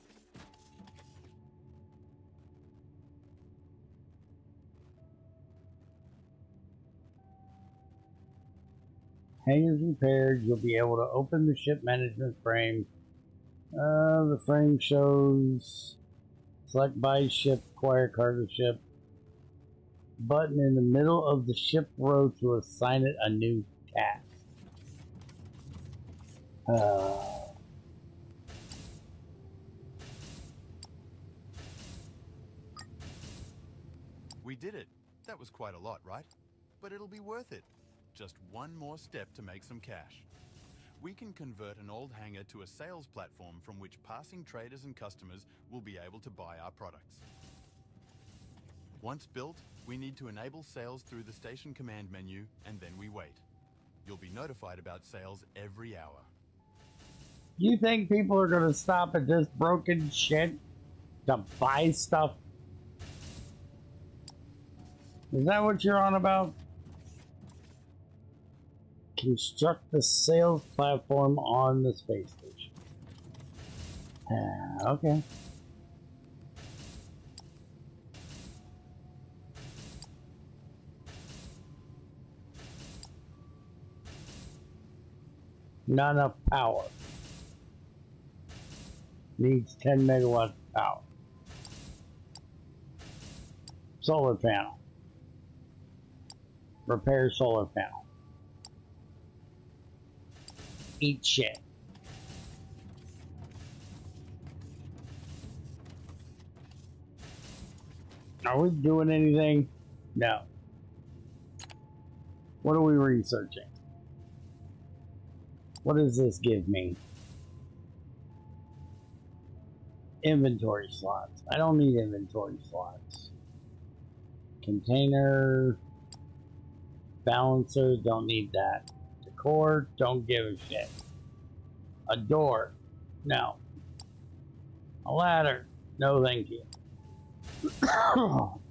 S1: Hangars repaired. You'll be able to open the ship management frame. The frame shows select by ship, acquire cargo ship. Button in the middle of the ship row to assign it a new task.
S2: We did it. That was quite a lot, right? But it'll be worth it. Just one more step to make some cash. We can convert an old hangar to a sales platform from which passing traders and customers will be able to buy our products. Once built, we need to enable sales through the station command menu, and then we wait. You'll be notified about sales every hour.
S1: You think people are going to stop at this broken shit to buy stuff? Is that what you're on about? Construct the sales platform on the space station. Okay. Not enough power. Needs 10 megawatts of power. Solar panel. Repair solar panel. Eat shit. Are we doing anything? No. What are we researching? What does this give me? Inventory slots. I don't need inventory slots. Container. Balancer. Don't need that. Decor. Don't give a shit. A door. No. A ladder. No thank you.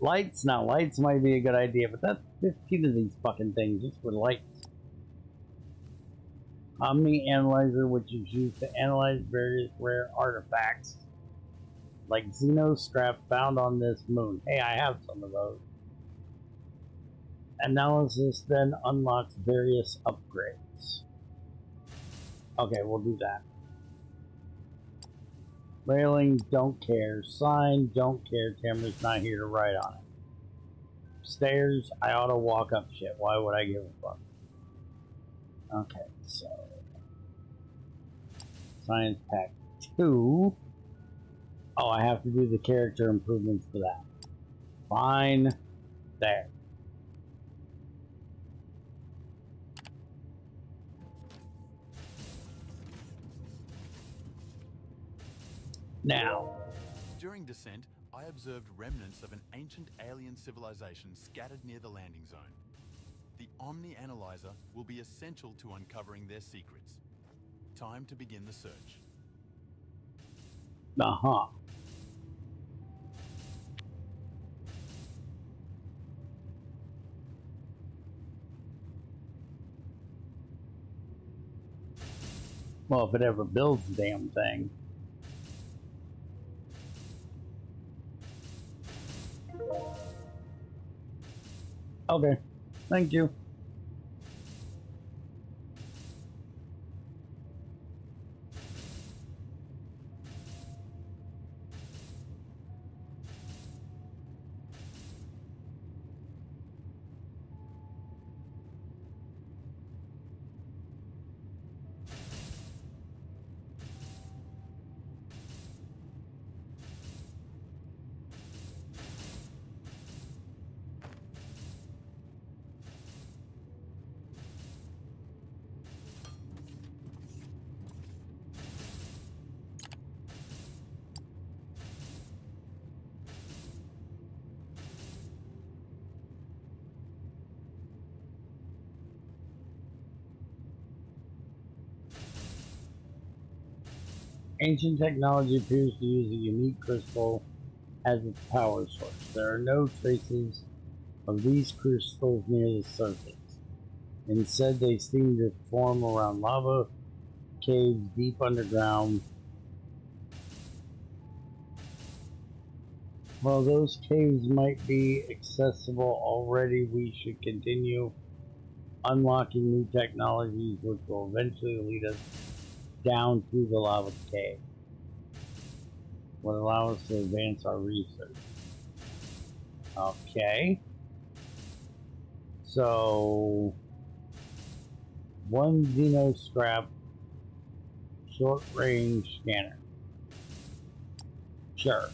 S1: Lights. Now lights might be a good idea, but that's 15 of these fucking things just for lights. Omni Analyzer, which is used to analyze various rare artifacts like Xeno scrap found on this moon. Hey, I have some of those. Analysis then unlocks various upgrades. Okay, we'll do that. Railing, don't care. Sign, don't care. Camera's not here to write on it. Stairs, I ought to walk up shit. Why would I give a fuck? Okay, so Science Pack 2. Oh, I have to do the character improvements for that. Fine. There. Now.
S2: During descent, I observed remnants of an ancient alien civilization scattered near the landing zone. The Omni Analyzer will be essential to uncovering their secrets. Time to begin the search.
S1: Uh-huh. Well, if it ever builds the damn thing. Okay, thank you. Ancient technology appears to use a unique crystal as its power source. There are no traces of these crystals near the surface. Instead, they seem to form around lava caves deep underground. While those caves might be accessible already, we should continue unlocking new technologies which will eventually lead us down through the lava cave. Would allow us to advance our research. Okay. So, one Xeno scrap short range scanner. Sure.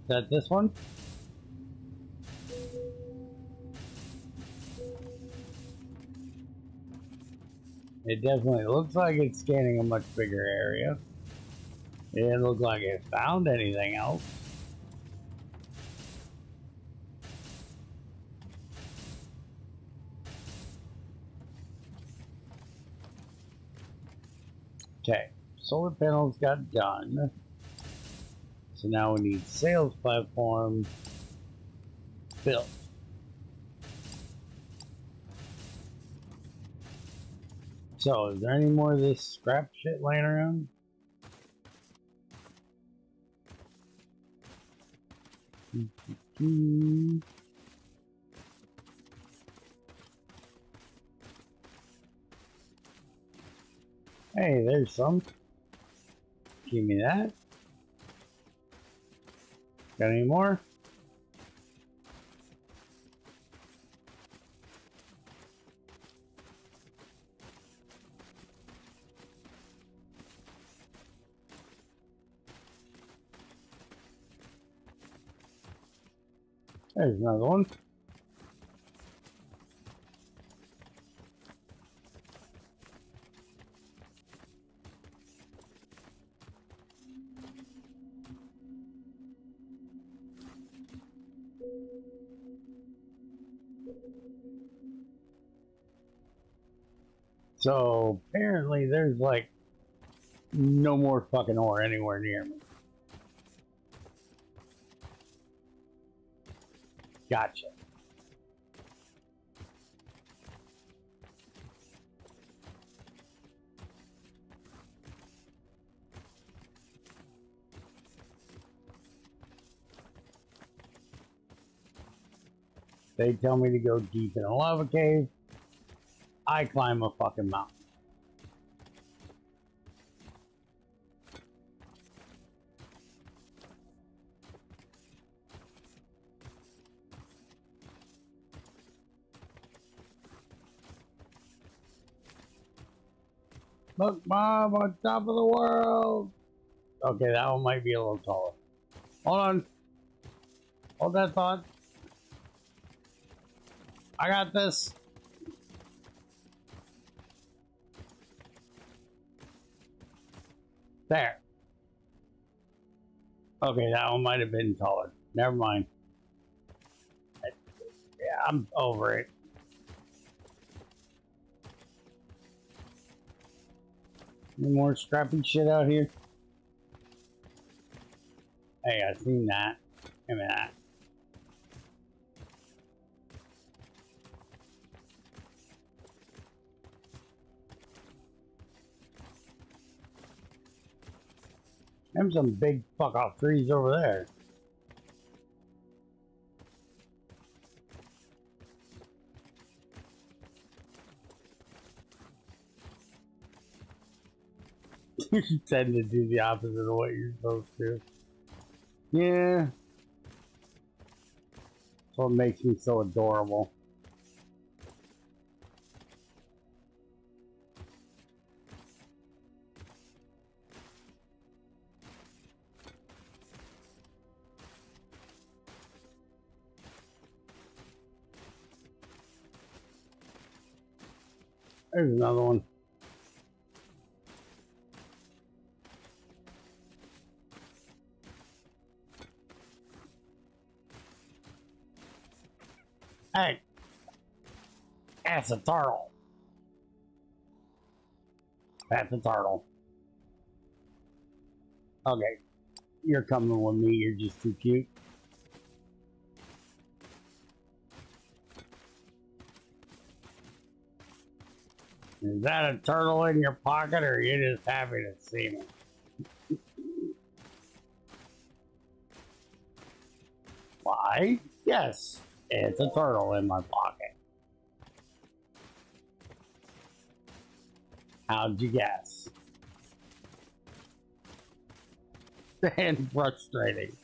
S1: Is that this one? It definitely looks like it's scanning a much bigger area. It didn't look like it found anything else. Okay, solar panels got done. So now we need sales platform built. So, is there any more of this scrap shit laying around? Hey, there's some. Give me that. Got any more? There's another one. So apparently there's like no more fucking ore anywhere near me. Gotcha. They tell me to go deep in a lava cave. I climb a fucking mountain. Look, Mom, on top of the world. Okay, that one might be a little taller. Hold on. Hold that thought. I got this. There. Okay, that one might have been taller. Never mind. Yeah, I'm over it. Any more scrappy shit out here? Hey, I seen that. Give me that. There's some big fuck off trees over there. You tend to do the opposite of what you're supposed to. Yeah. That's what makes me so adorable. There's another one. Hey, that's a turtle. That's a turtle. Okay, you're coming with me. You're just too cute. Is that a turtle in your pocket, or are you just happy to see me? Why? Yes, it's a turtle in my pocket. How'd you guess? And frustrating.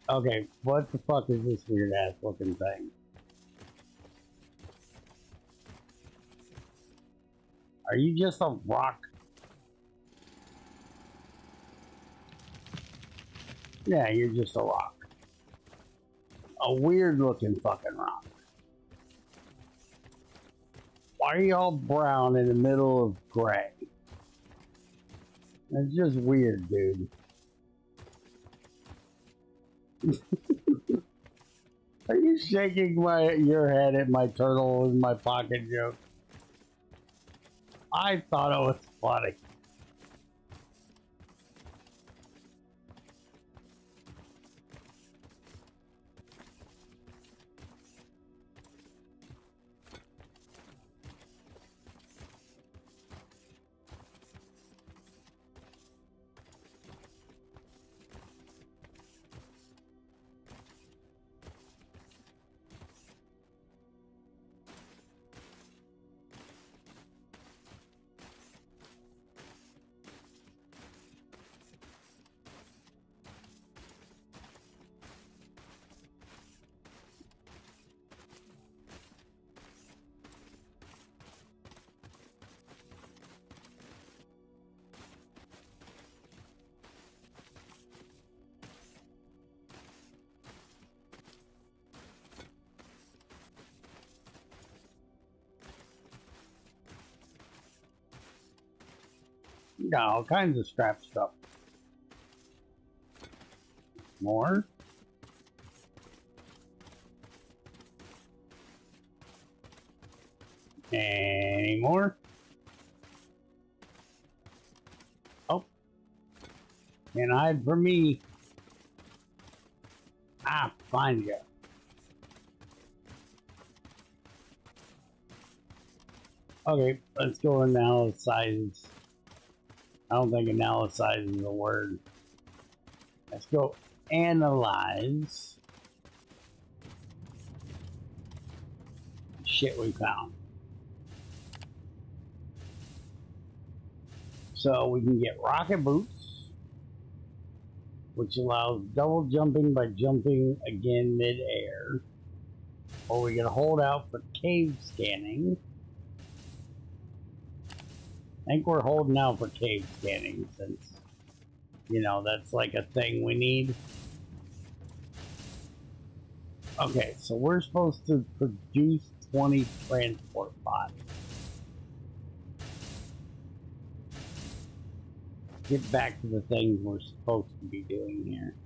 S1: Okay, what the fuck is this weird ass looking thing? Are you just a rock? Yeah, you're just a rock. A weird looking fucking rock. Why are you all brown in the middle of gray? It's just weird, dude. Are you shaking your head at my turtle in my pocket joke? I thought it was funny. Got all kinds of scrap stuff. More. Any more? Oh. Can't hide from me. Ah, find you. Okay, let's go analyze. I don't think analyze is a word. Let's go analyze shit we found. So we can get rocket boots, which allows double jumping by jumping again mid-air. Or we can hold out for cave scanning. I think we're holding out for cave scanning since, you know, that's like a thing we need. Okay, so we're supposed to produce 20 transport bots. Get back to the things we're supposed to be doing here.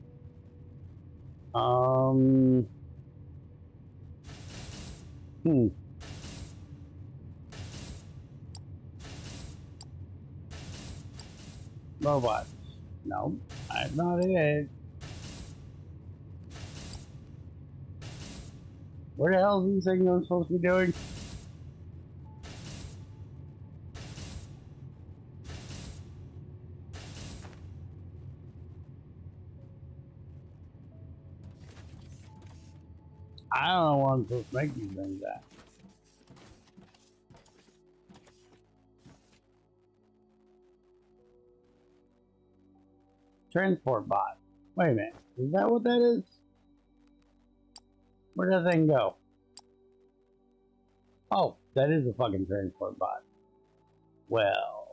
S1: Robots. No, that's not it. Where the hell is these things I'm supposed to be doing? I don't know what I'm supposed to make these things at. Transport bot. Wait a minute. Is that what that is? Where did that thing go? Oh, that is a fucking transport bot. Well.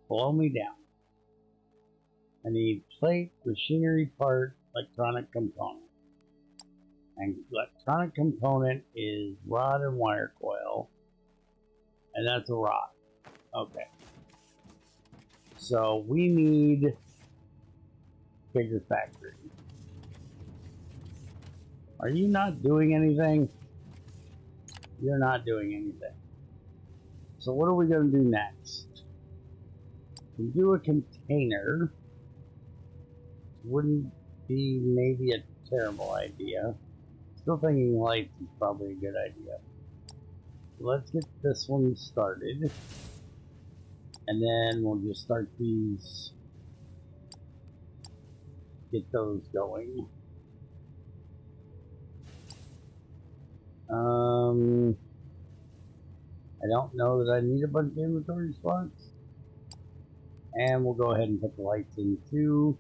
S1: Blow me down. I need plate, machinery part, electronic component. And electronic component is rod and wire coil. And that's a rod. Okay. So we need bigger factory. Are you not doing anything? You're not doing anything. So what are we going to do next? We do a container. Wouldn't be maybe a terrible idea. Still thinking lights is probably a good idea. Let's get this one started. And then we'll just start these. Get those going. I don't know that I need a bunch of inventory spots. And we'll go ahead and put the lights in too.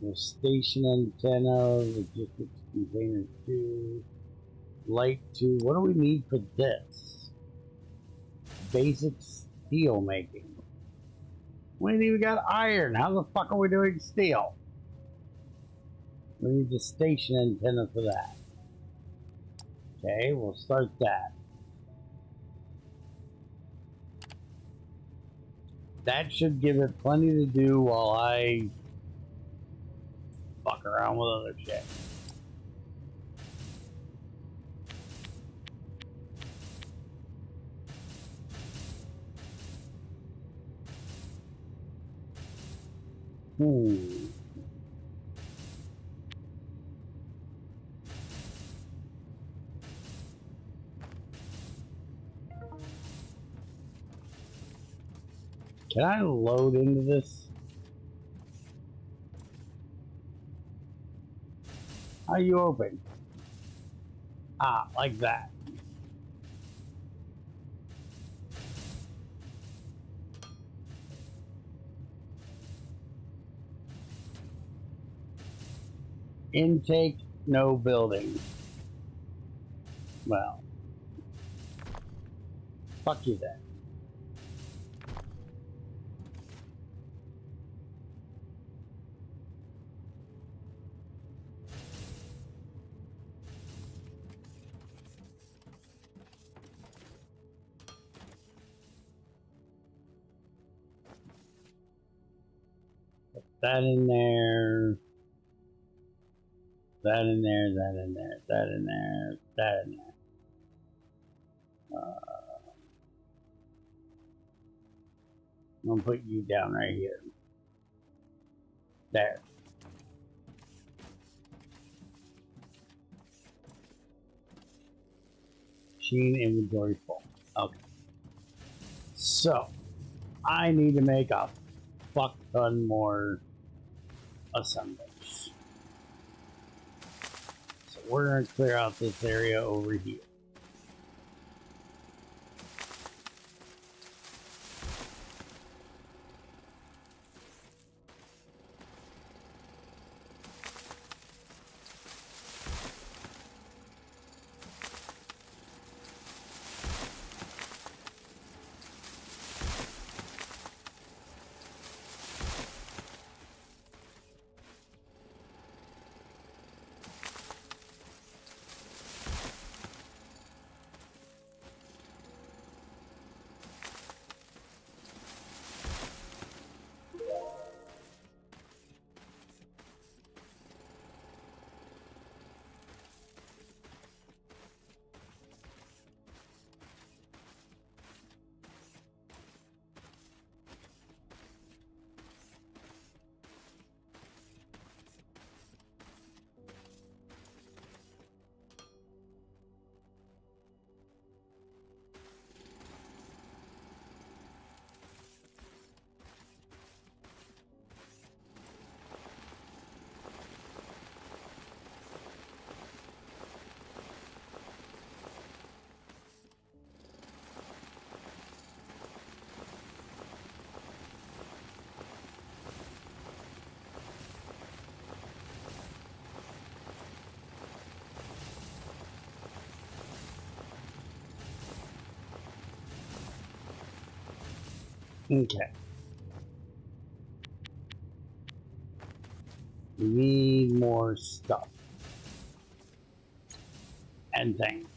S1: The station antenna, logistics container 2, light 2. What do we need for this? Basic steel making. We ain't even got iron. How the fuck are we doing steel? We need the station antenna for that. Okay, we'll start that. That should give it plenty to do while I fuck around with other shit. Can I load into this? How you open? Ah, like that. Intake, no building. Well, fuck you then. that in there. That in there, that in there, that in there, that in there. I'm gonna put you down right here. There. Machine inventory full. Okay. So, I need to make a fuck ton more assemblers. So we're gonna clear out this area over here. Okay. We need more stuff and things.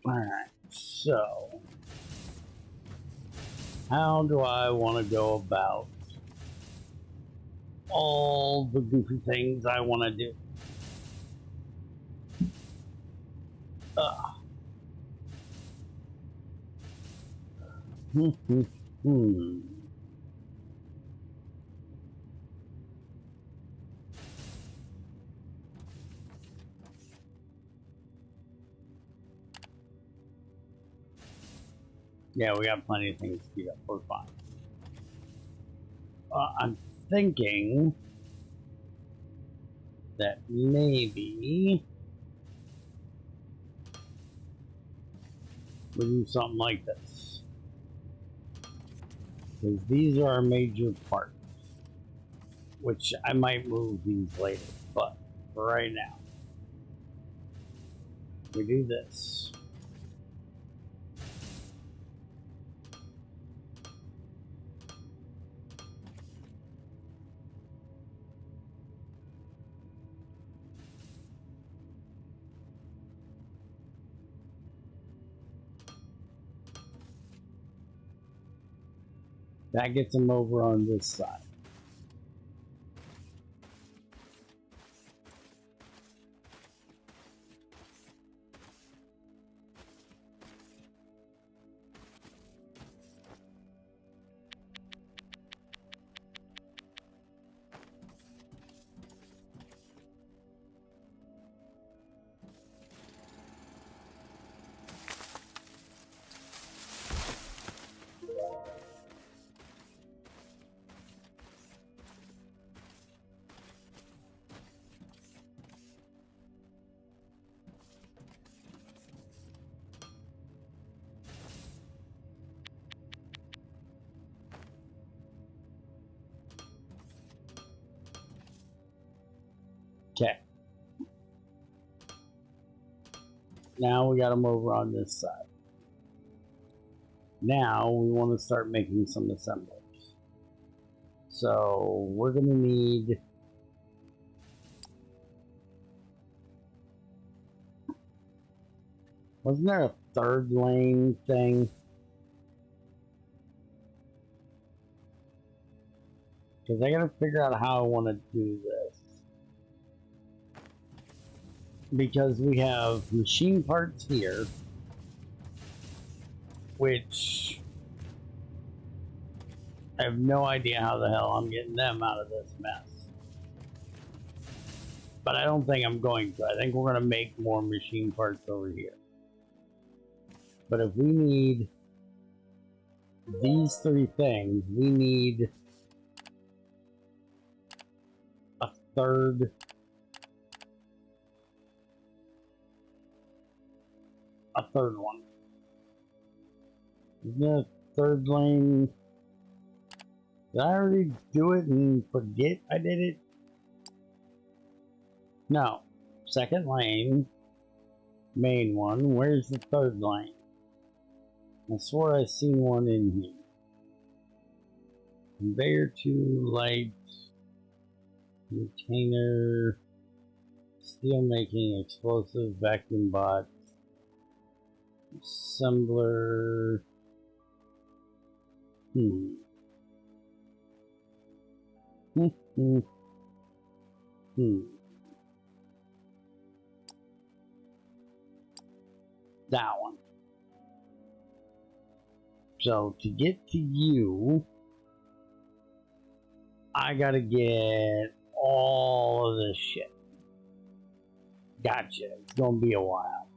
S1: Alright, so how do I want to go about all the goofy things I want to do? Yeah, we got plenty of things to speed up. We're fine. I'm thinking that maybe we do something like this. Because these are our major parts. Which I might move these later. But for right now, we do this. That gets them over on this side. Okay. Now we got them over on this side. Now we want to start making some assemblers. So we're going to need wasn't there a third lane thing? Because I got to figure out how I want to do this. Because we have machine parts here, which I have no idea how the hell I'm getting them out of this mess. But I don't think I'm going to. I think we're going to make more machine parts over here. But if we need these three things, we need a third one. Isn't there a third lane? Did I already do it and forget I did it? No. Second lane. Main one. Where's the third lane? I swore I seen one in here. Conveyor to light. Container. Steel making. Explosive. Vacuum bots. Assembler. That one. So to get to you, I gotta get all of this shit. Gotcha. It's gonna be a while.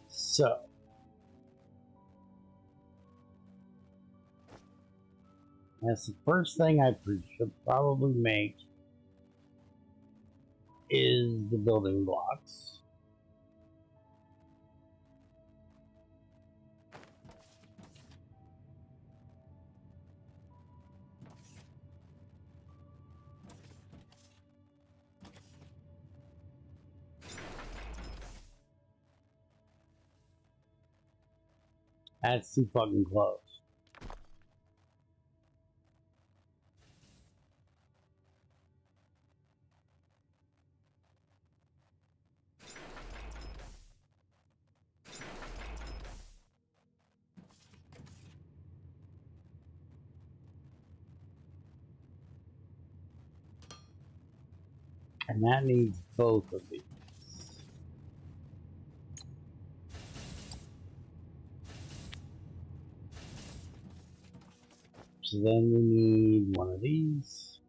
S1: So that's the first thing I should probably make is the building blocks. That's too fucking close. And that needs both of these. So then we need one of these.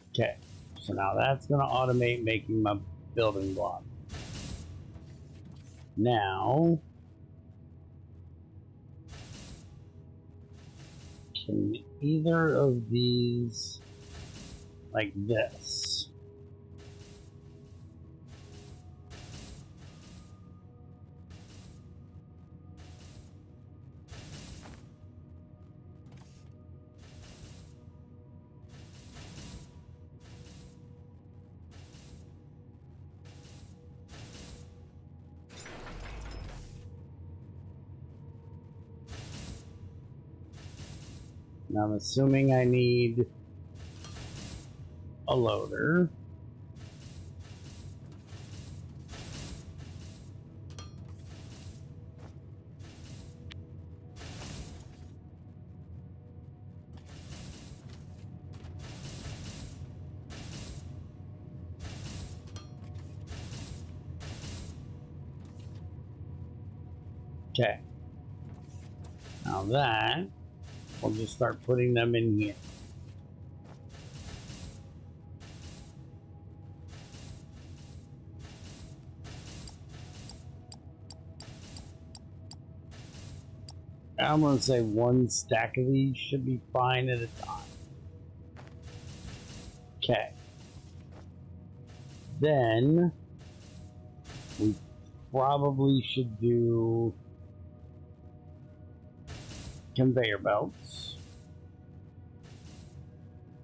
S1: Okay, so now that's going to automate making my building block. Now, can either of these, like this, now I'm assuming I need a loader. Okay. Now that, we'll just start putting them in here. I'm going to say one stack of these should be fine at a time. Okay. Then we probably should do conveyor belts,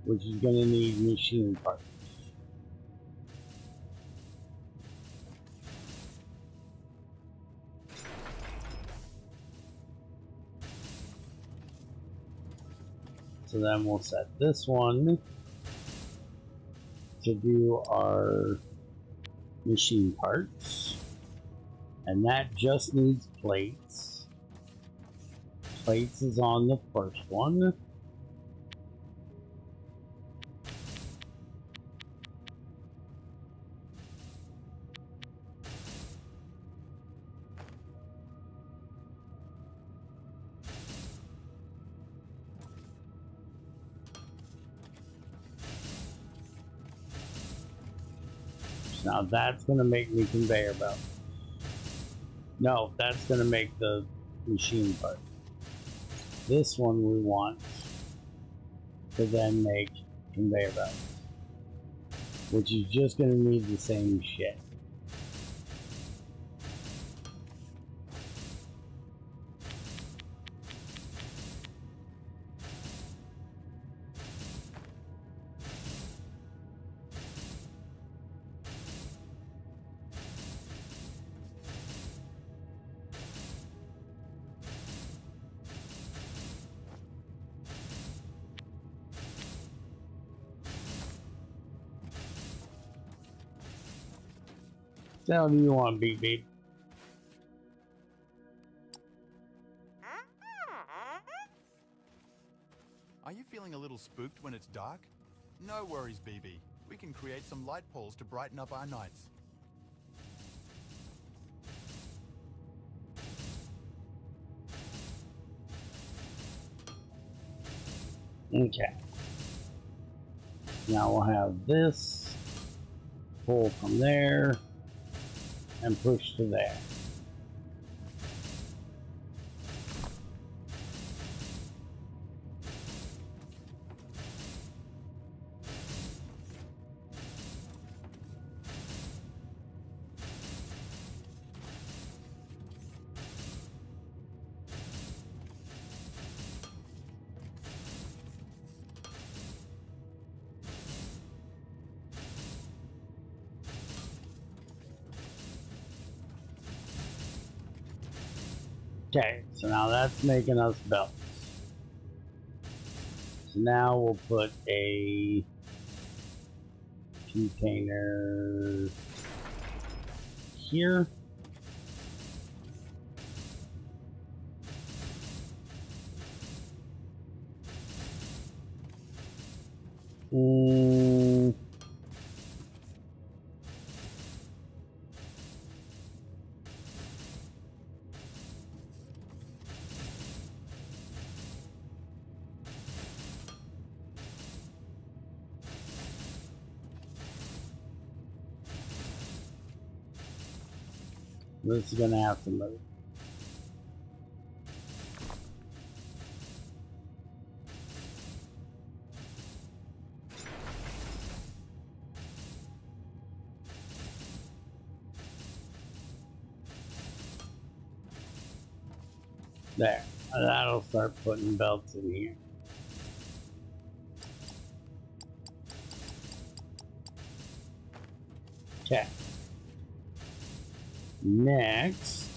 S1: which is going to need machine parts. So then we'll set this one to do our machine parts, and that just needs plates. Plates is on the first one. Now that's going to make me conveyor belt. No, that's going to make the machine part. This one we want to then make conveyor belts, which is just going to need the same shit. What the hell do you want, Beep Beep?
S2: Are you feeling a little spooked when it's dark? No worries, BB. We can create some light poles to brighten up our nights.
S1: Okay. Now we'll have this pull from there and push to there. Okay, so now that's making us belts. So now we'll put a container here. This is gonna have to move. There. That'll start putting belts in here. Okay. Next,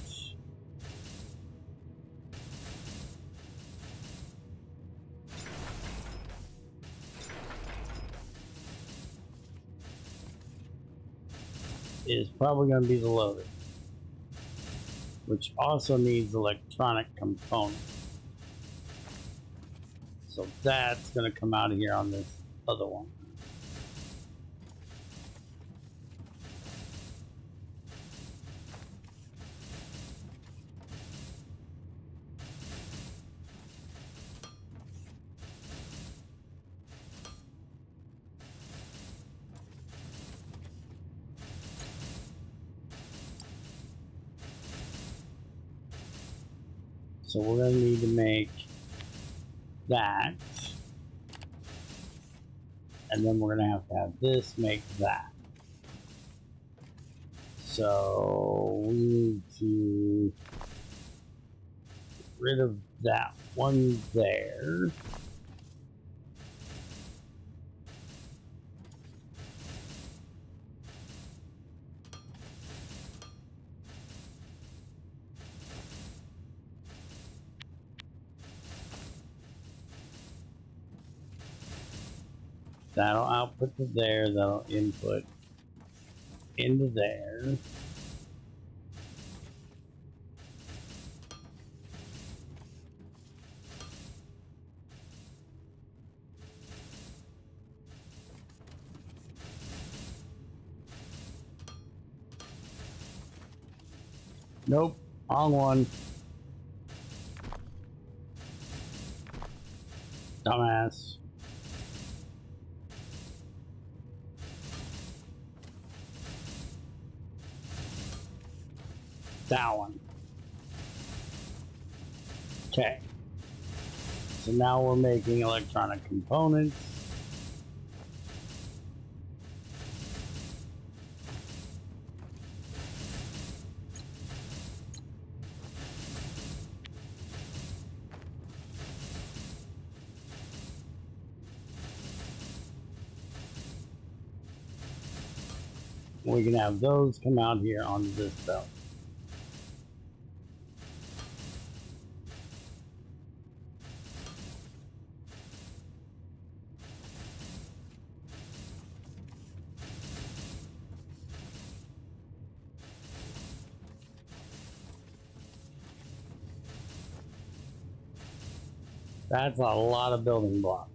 S1: is probably going to be the loader, which also needs electronic components. So that's going to come out of here on this other one. So we're going to need to make that. And then we're going to have this make that. So we need to get rid of that one there. That'll output to there, that'll input into there. Nope, wrong one. Dumbass. That one. Okay. So now we're making electronic components. We can have those come out here onto this belt. That's a lot of building blocks.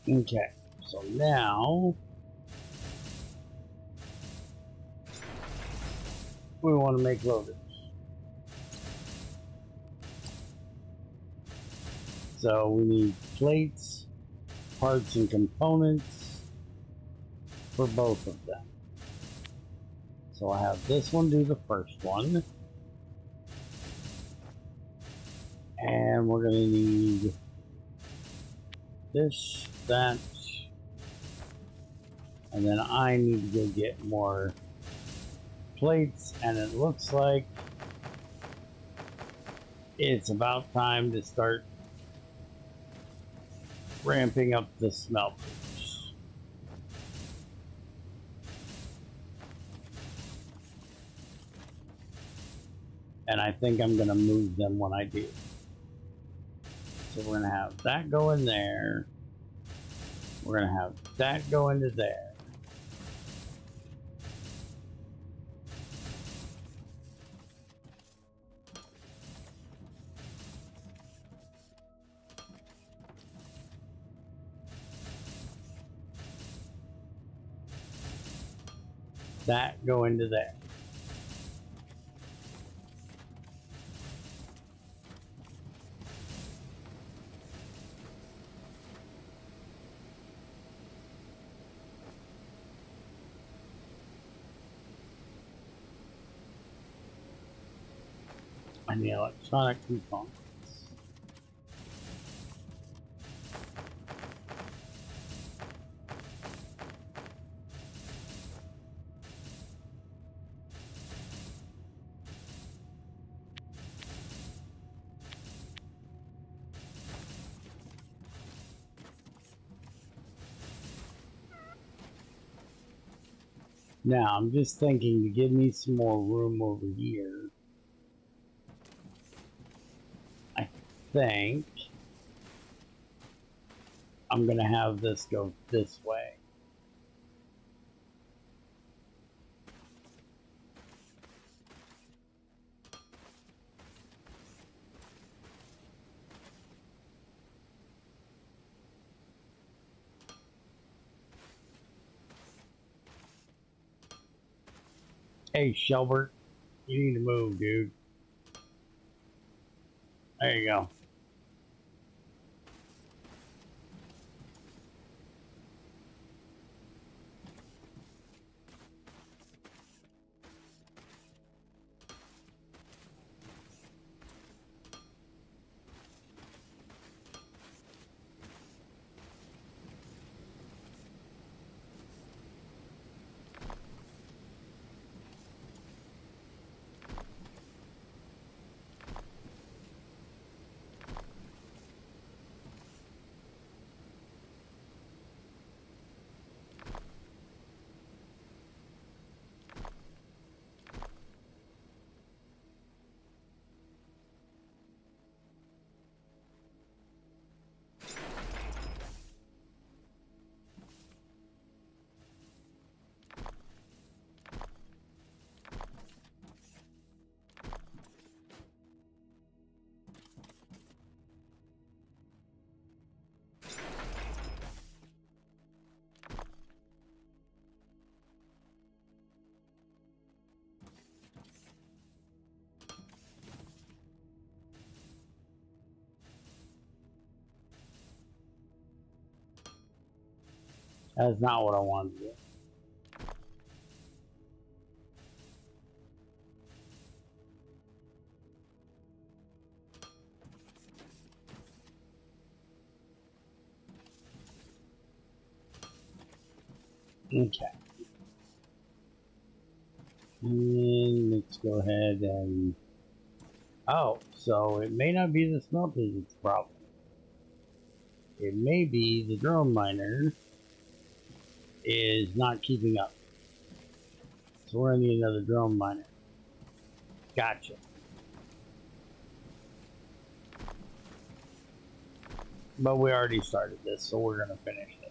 S1: Okay, so now we want to make loaders. So we need plates, parts, and components for both of them. So I'll have this one do the first one. And we're going to need this, that, and then I need to go get more plates, and it looks like it's about time to start ramping up the smelters. And I think I'm going to move them when I do. So we're going to have that go in there. We're going to have that go into there. That go into there. And the electronic components. Now I'm just thinking to give me some more room over here. I think I'm gonna have this go this way. Hey, Shelbert, you need to move, dude. There you go. That's not what I wanted to do. Okay. And let's go ahead and... Oh, so it may not be the smelters that's the problem. It may be the drone miner is not keeping up. So we're gonna need another drone miner. Gotcha. But we already started this, so we're gonna finish this.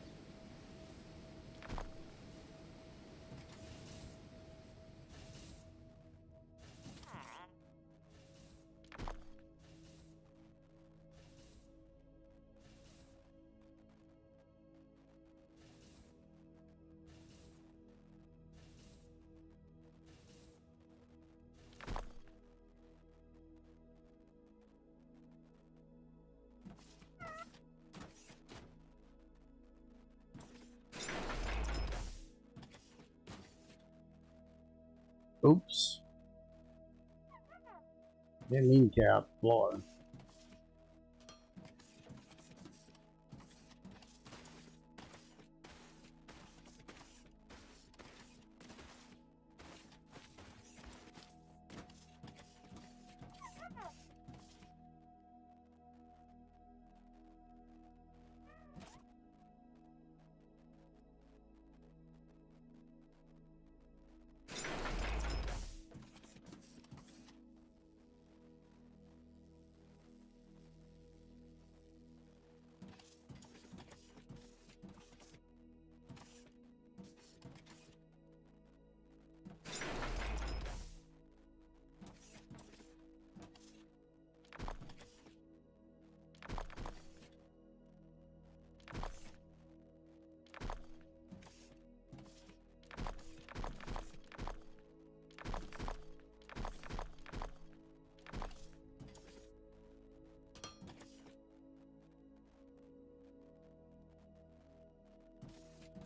S1: Oops. Didn't mean to tear out the floor.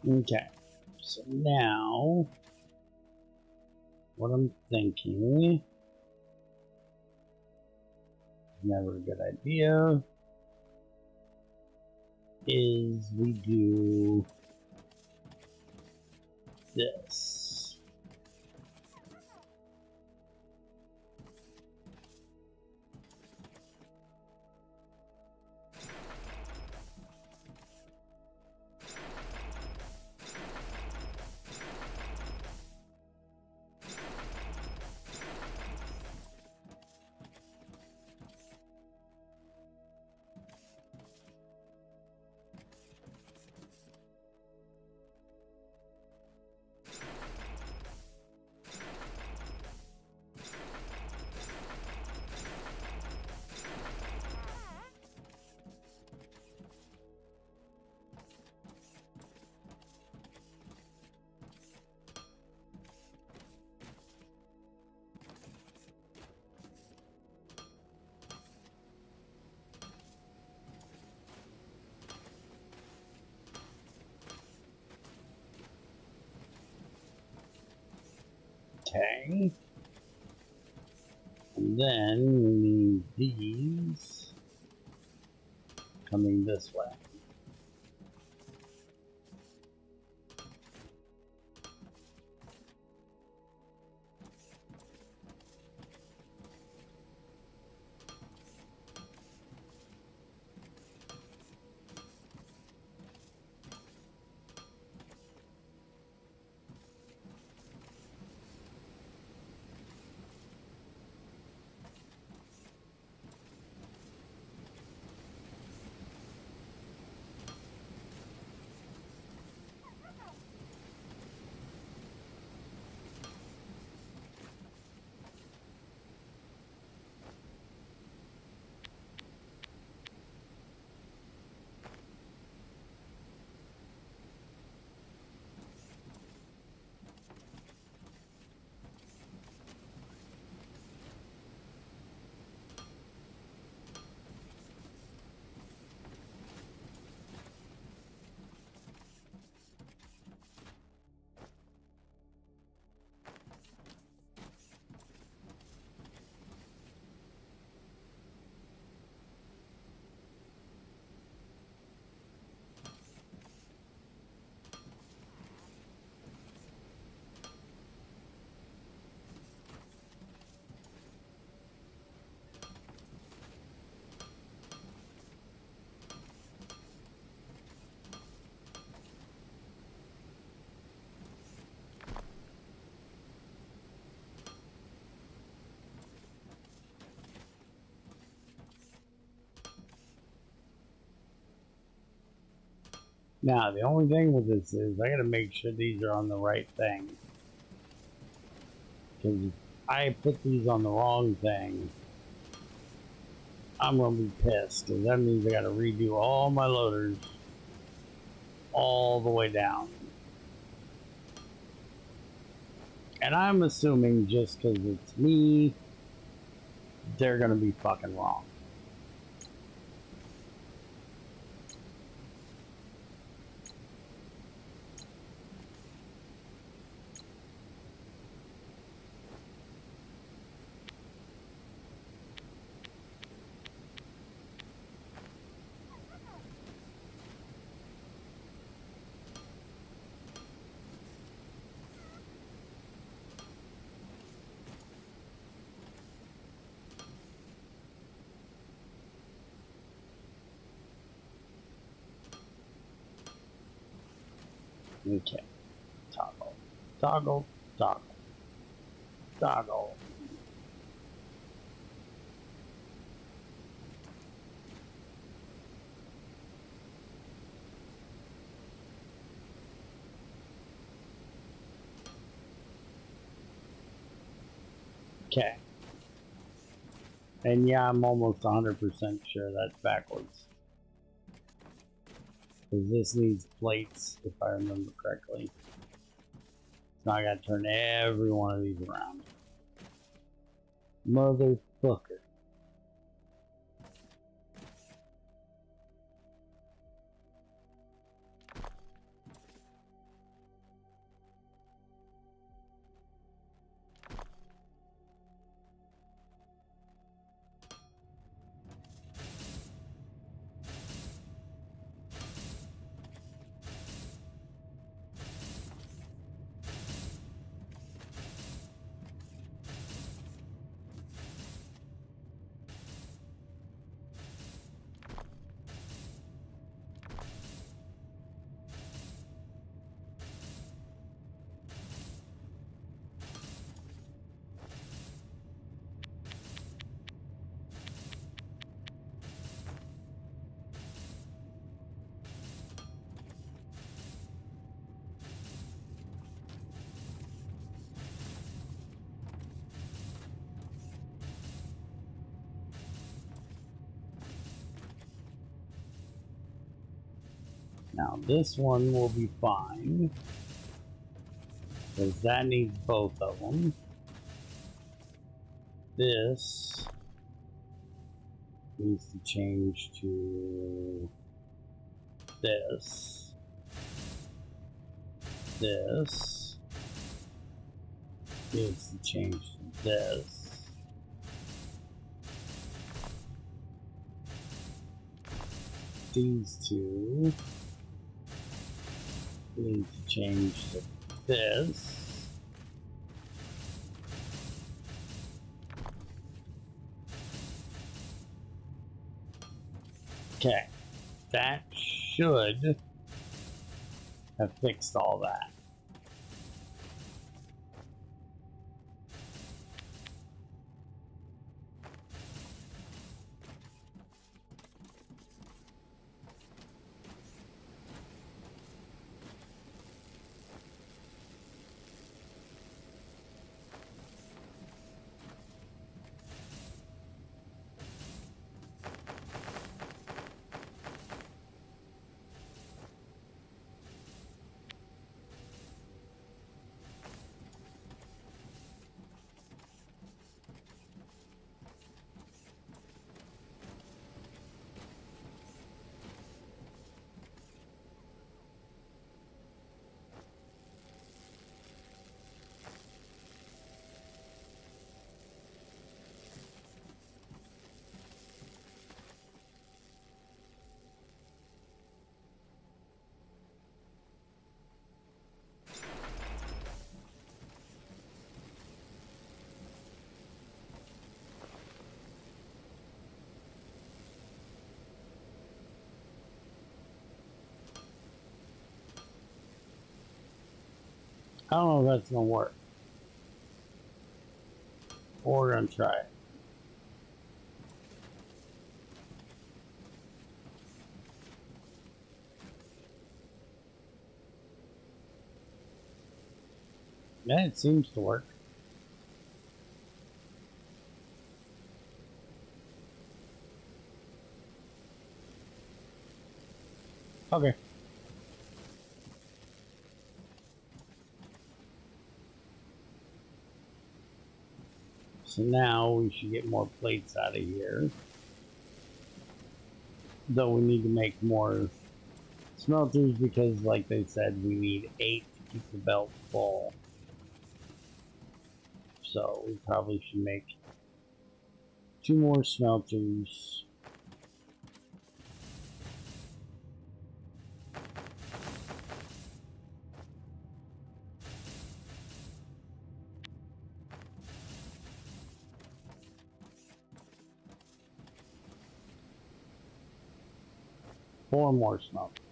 S1: Okay, so now what I'm thinking, never a good idea, is we do this. Okay. And then we need these coming this way. Now, the only thing with this is I gotta make sure these are on the right thing. Because if I put these on the wrong thing, I'm gonna be pissed. Because that means I gotta redo all my loaders all the way down. And I'm assuming just because it's me, they're gonna be fucking wrong. Okay. Toggle. Toggle. Toggle. Toggle. Okay. And yeah, I'm almost 100% sure that's backwards. Because this needs plates, if I remember correctly. So I gotta turn every one of these around. Motherfucker. Now this one will be fine, because that needs both of them. This needs to change to this, this, is to change this. These two need to change to this. Okay, that should have fixed all that. I don't know if that's gonna work. We're gonna try it. Yeah, it seems to work. Okay. So now we should get more plates out of here. Though we need to make more smelters because, like they said, we need 8 to keep the belt full. So we probably should make 2 more smelters. Four more smelters.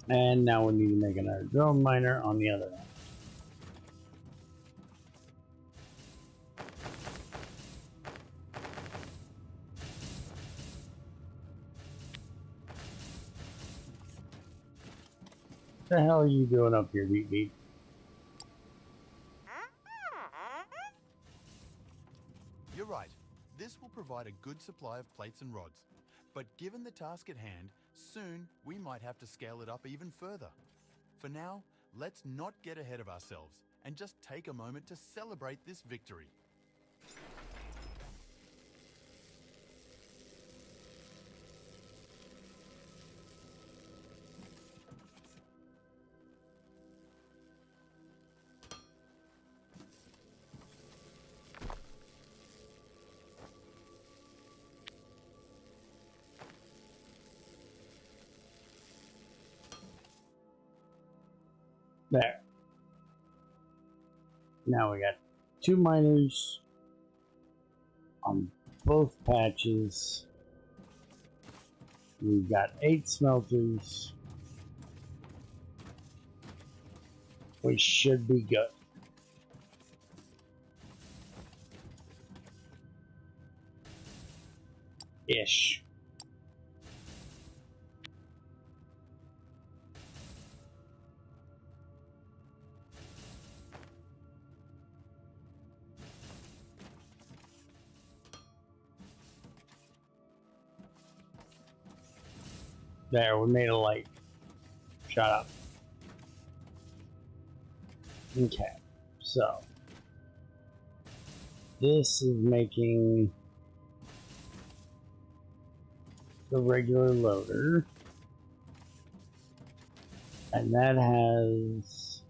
S1: And now we need to make another drone miner on the other one. What the hell are you doing up here, Beat Beat?
S2: This will provide a good supply of plates and rods. But given the task at hand, soon we might have to scale it up even further. For now, let's not get ahead of ourselves and just take a moment to celebrate this victory.
S1: There. Now we got 2 miners on both patches. We've got 8 smelters. We should be good. Ish. There, we made a light. Shut up. Okay, so this is making the regular loader, and that has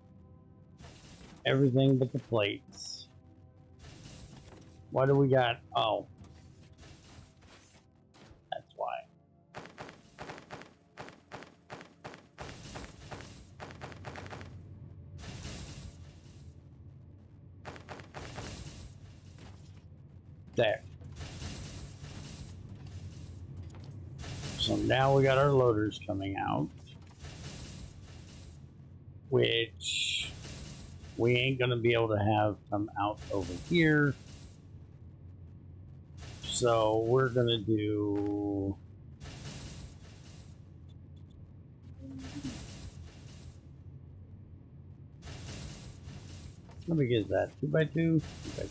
S1: everything but the plates. What do we got? Oh, that's why. There. So now we got our loaders coming out, which we ain't gonna be able to have come out over here. So we're gonna do how big is that? 2x2? 2x2.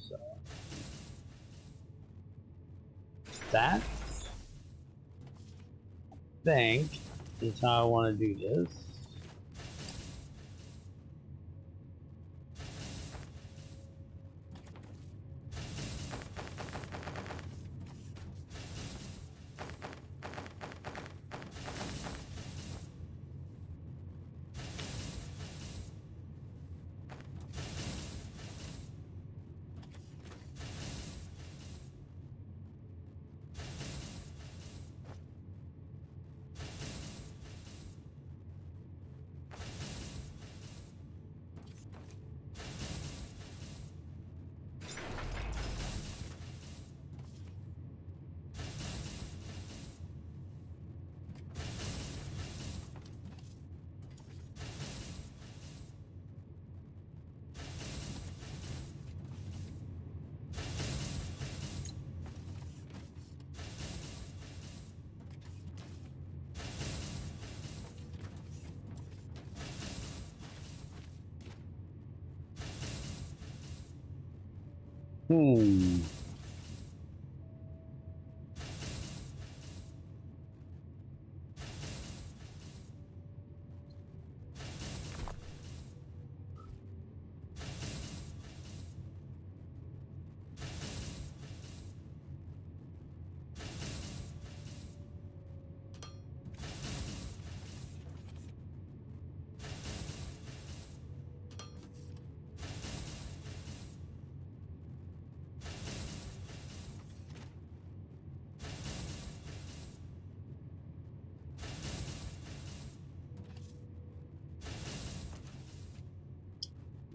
S1: So that, I think, is how I want to do this. Hmm.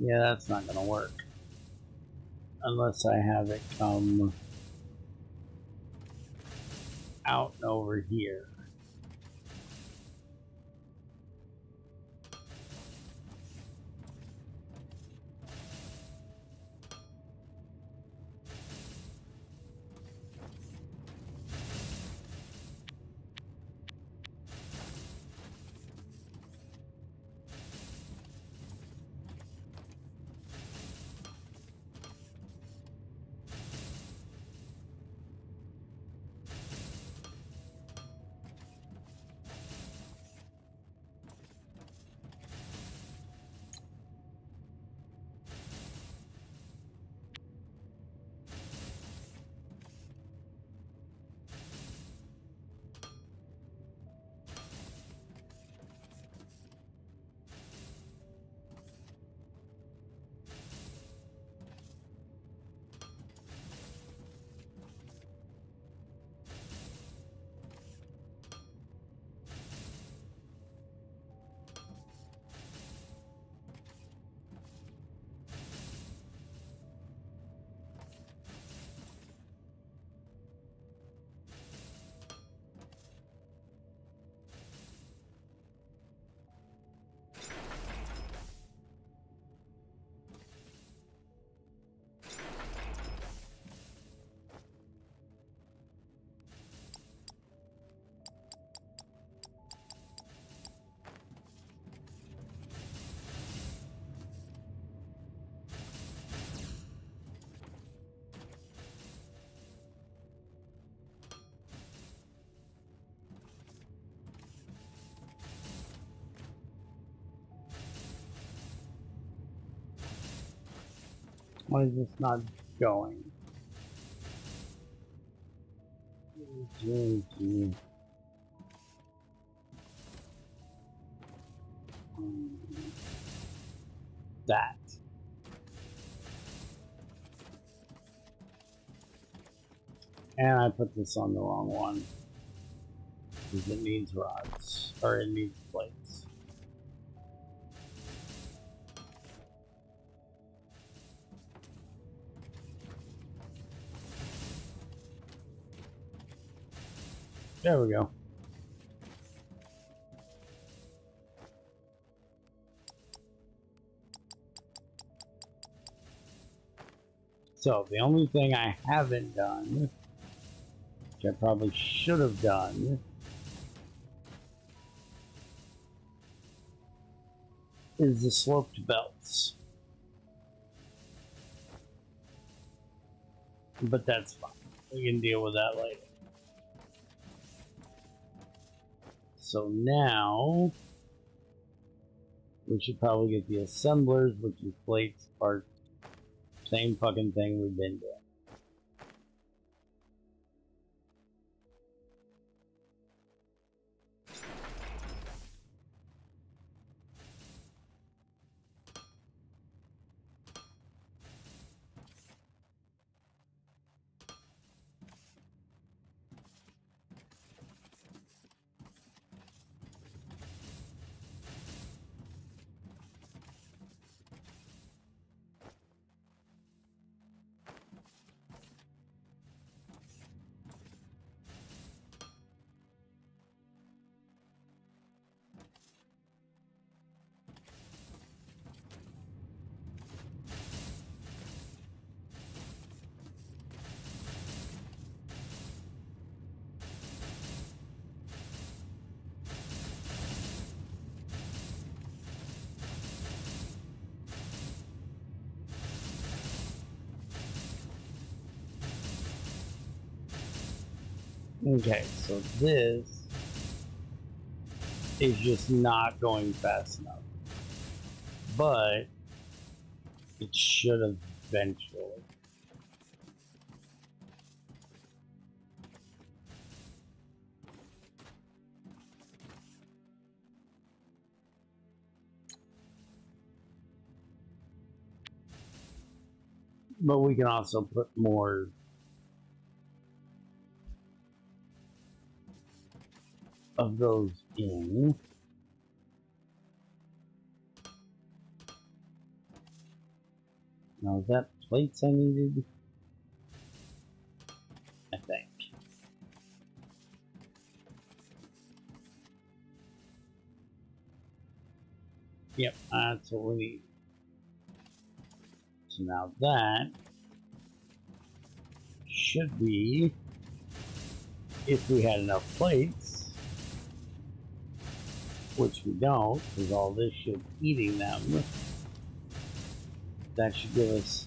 S1: Yeah, that's not gonna work unless I have it come out and over here. Why is this not going? That. And I put this on the wrong one. Because it needs rods. Or it needs plates. There we go. So the only thing I haven't done, which I probably should have done, is the sloped belts. But that's fine. We can deal with that later. So now we should probably get the assemblers, which is plates, parts, same fucking thing we've been doing. Okay, so this is just not going fast enough. But it should eventually. But we can also put more of those in. Now, is that plates I needed? I think. Yep, that's what we need. So now that should be, if we had enough plates, which we don't, because all this shit's eating them, that should give us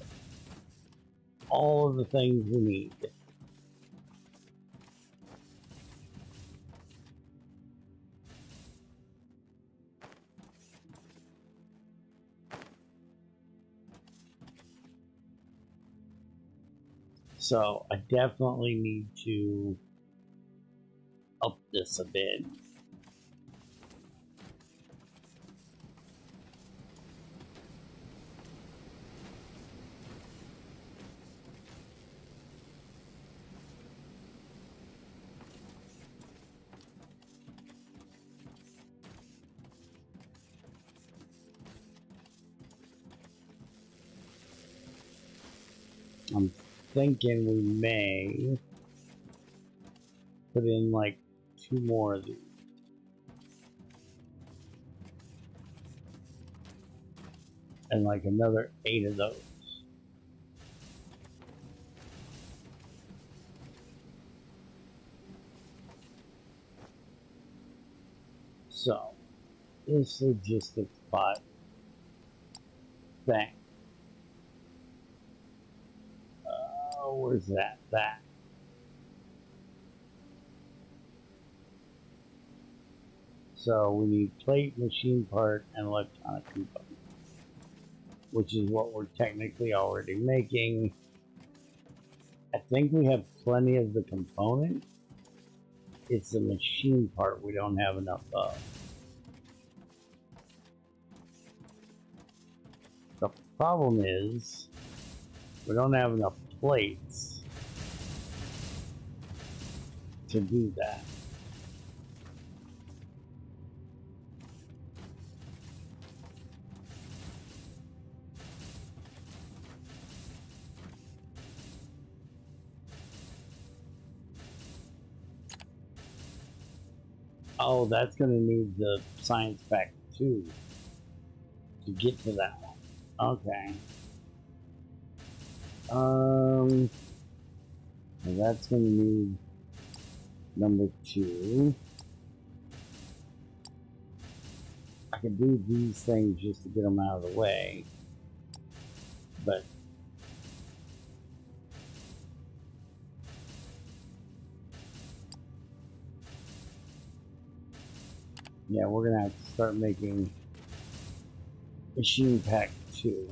S1: all of the things we need. So I definitely need to up this a bit. I'm thinking we may put in like 2 more of these. And like another 8 of those. So, this logistics bot thing. Where's that? That. So we need plate, machine part, and electronic component. which is what we're technically already making. I think we have plenty of the component. It's the machine part we don't have enough of. The problem is we don't have enough plates to do that. Oh, that's going to need the science pack 2 to get to that one. Okay. That's going to need number 2. I could do these things just to get them out of the way, but yeah, we're gonna have to start making machine pack 2.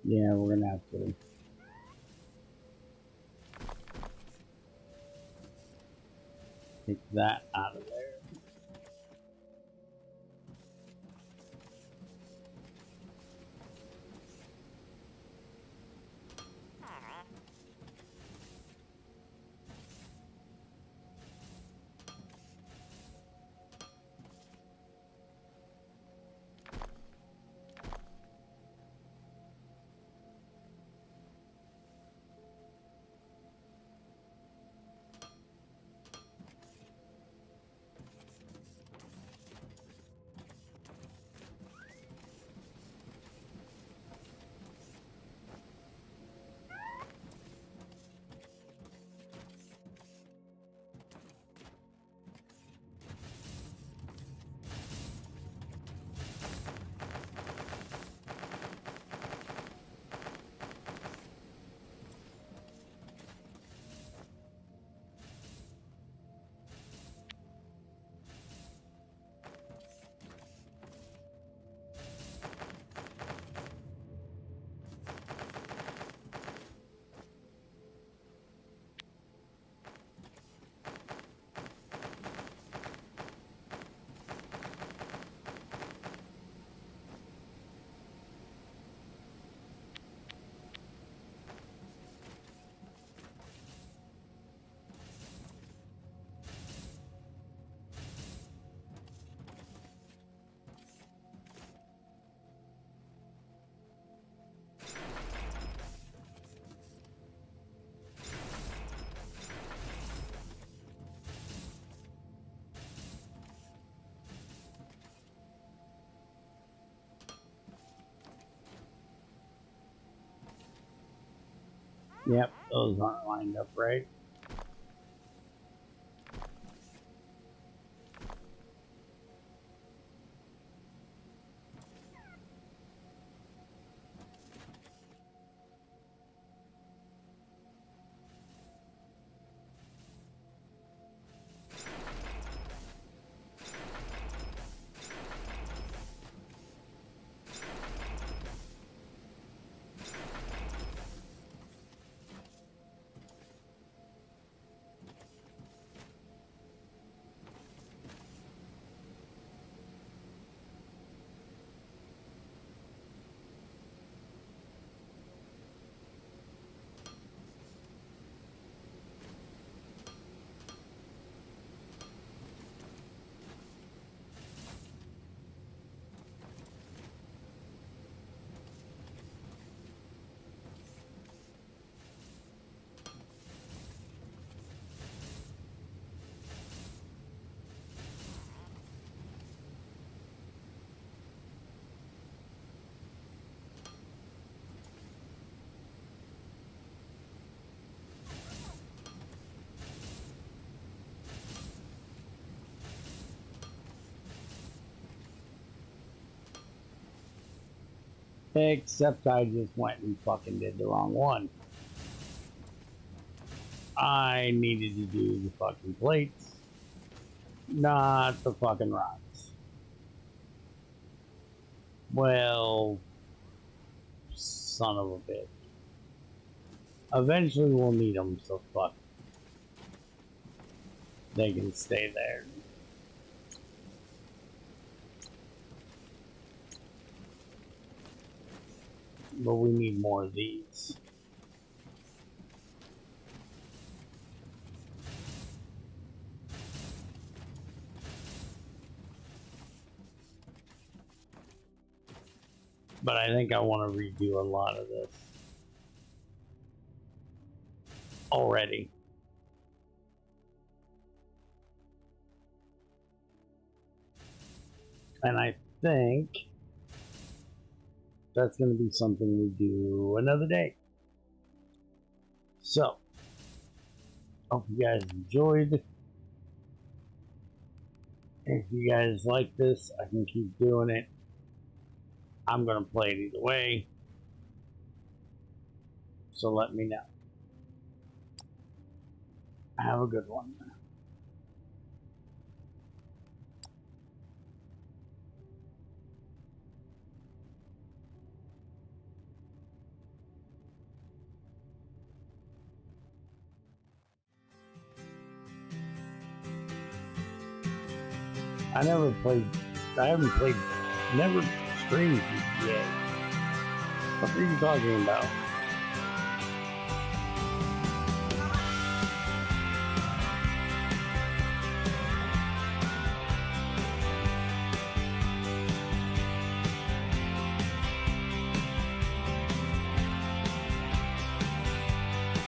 S1: Yeah, we're gonna have to take that out of there. Yep, those aren't lined up right. Except I just went and fucking did the wrong one. I needed to do the fucking plates, not the fucking rocks. Well, son of a bitch. Eventually we'll need them, so fuck. They can stay there. But we need more of these. But I think I want to redo a lot of this already. And I think that's going to be something we do another day. So, hope you guys enjoyed. If you guys like this, I can keep doing it. I'm going to play it either way. So let me know. Have a good one. I haven't played, never streamed GTA. What are you talking about?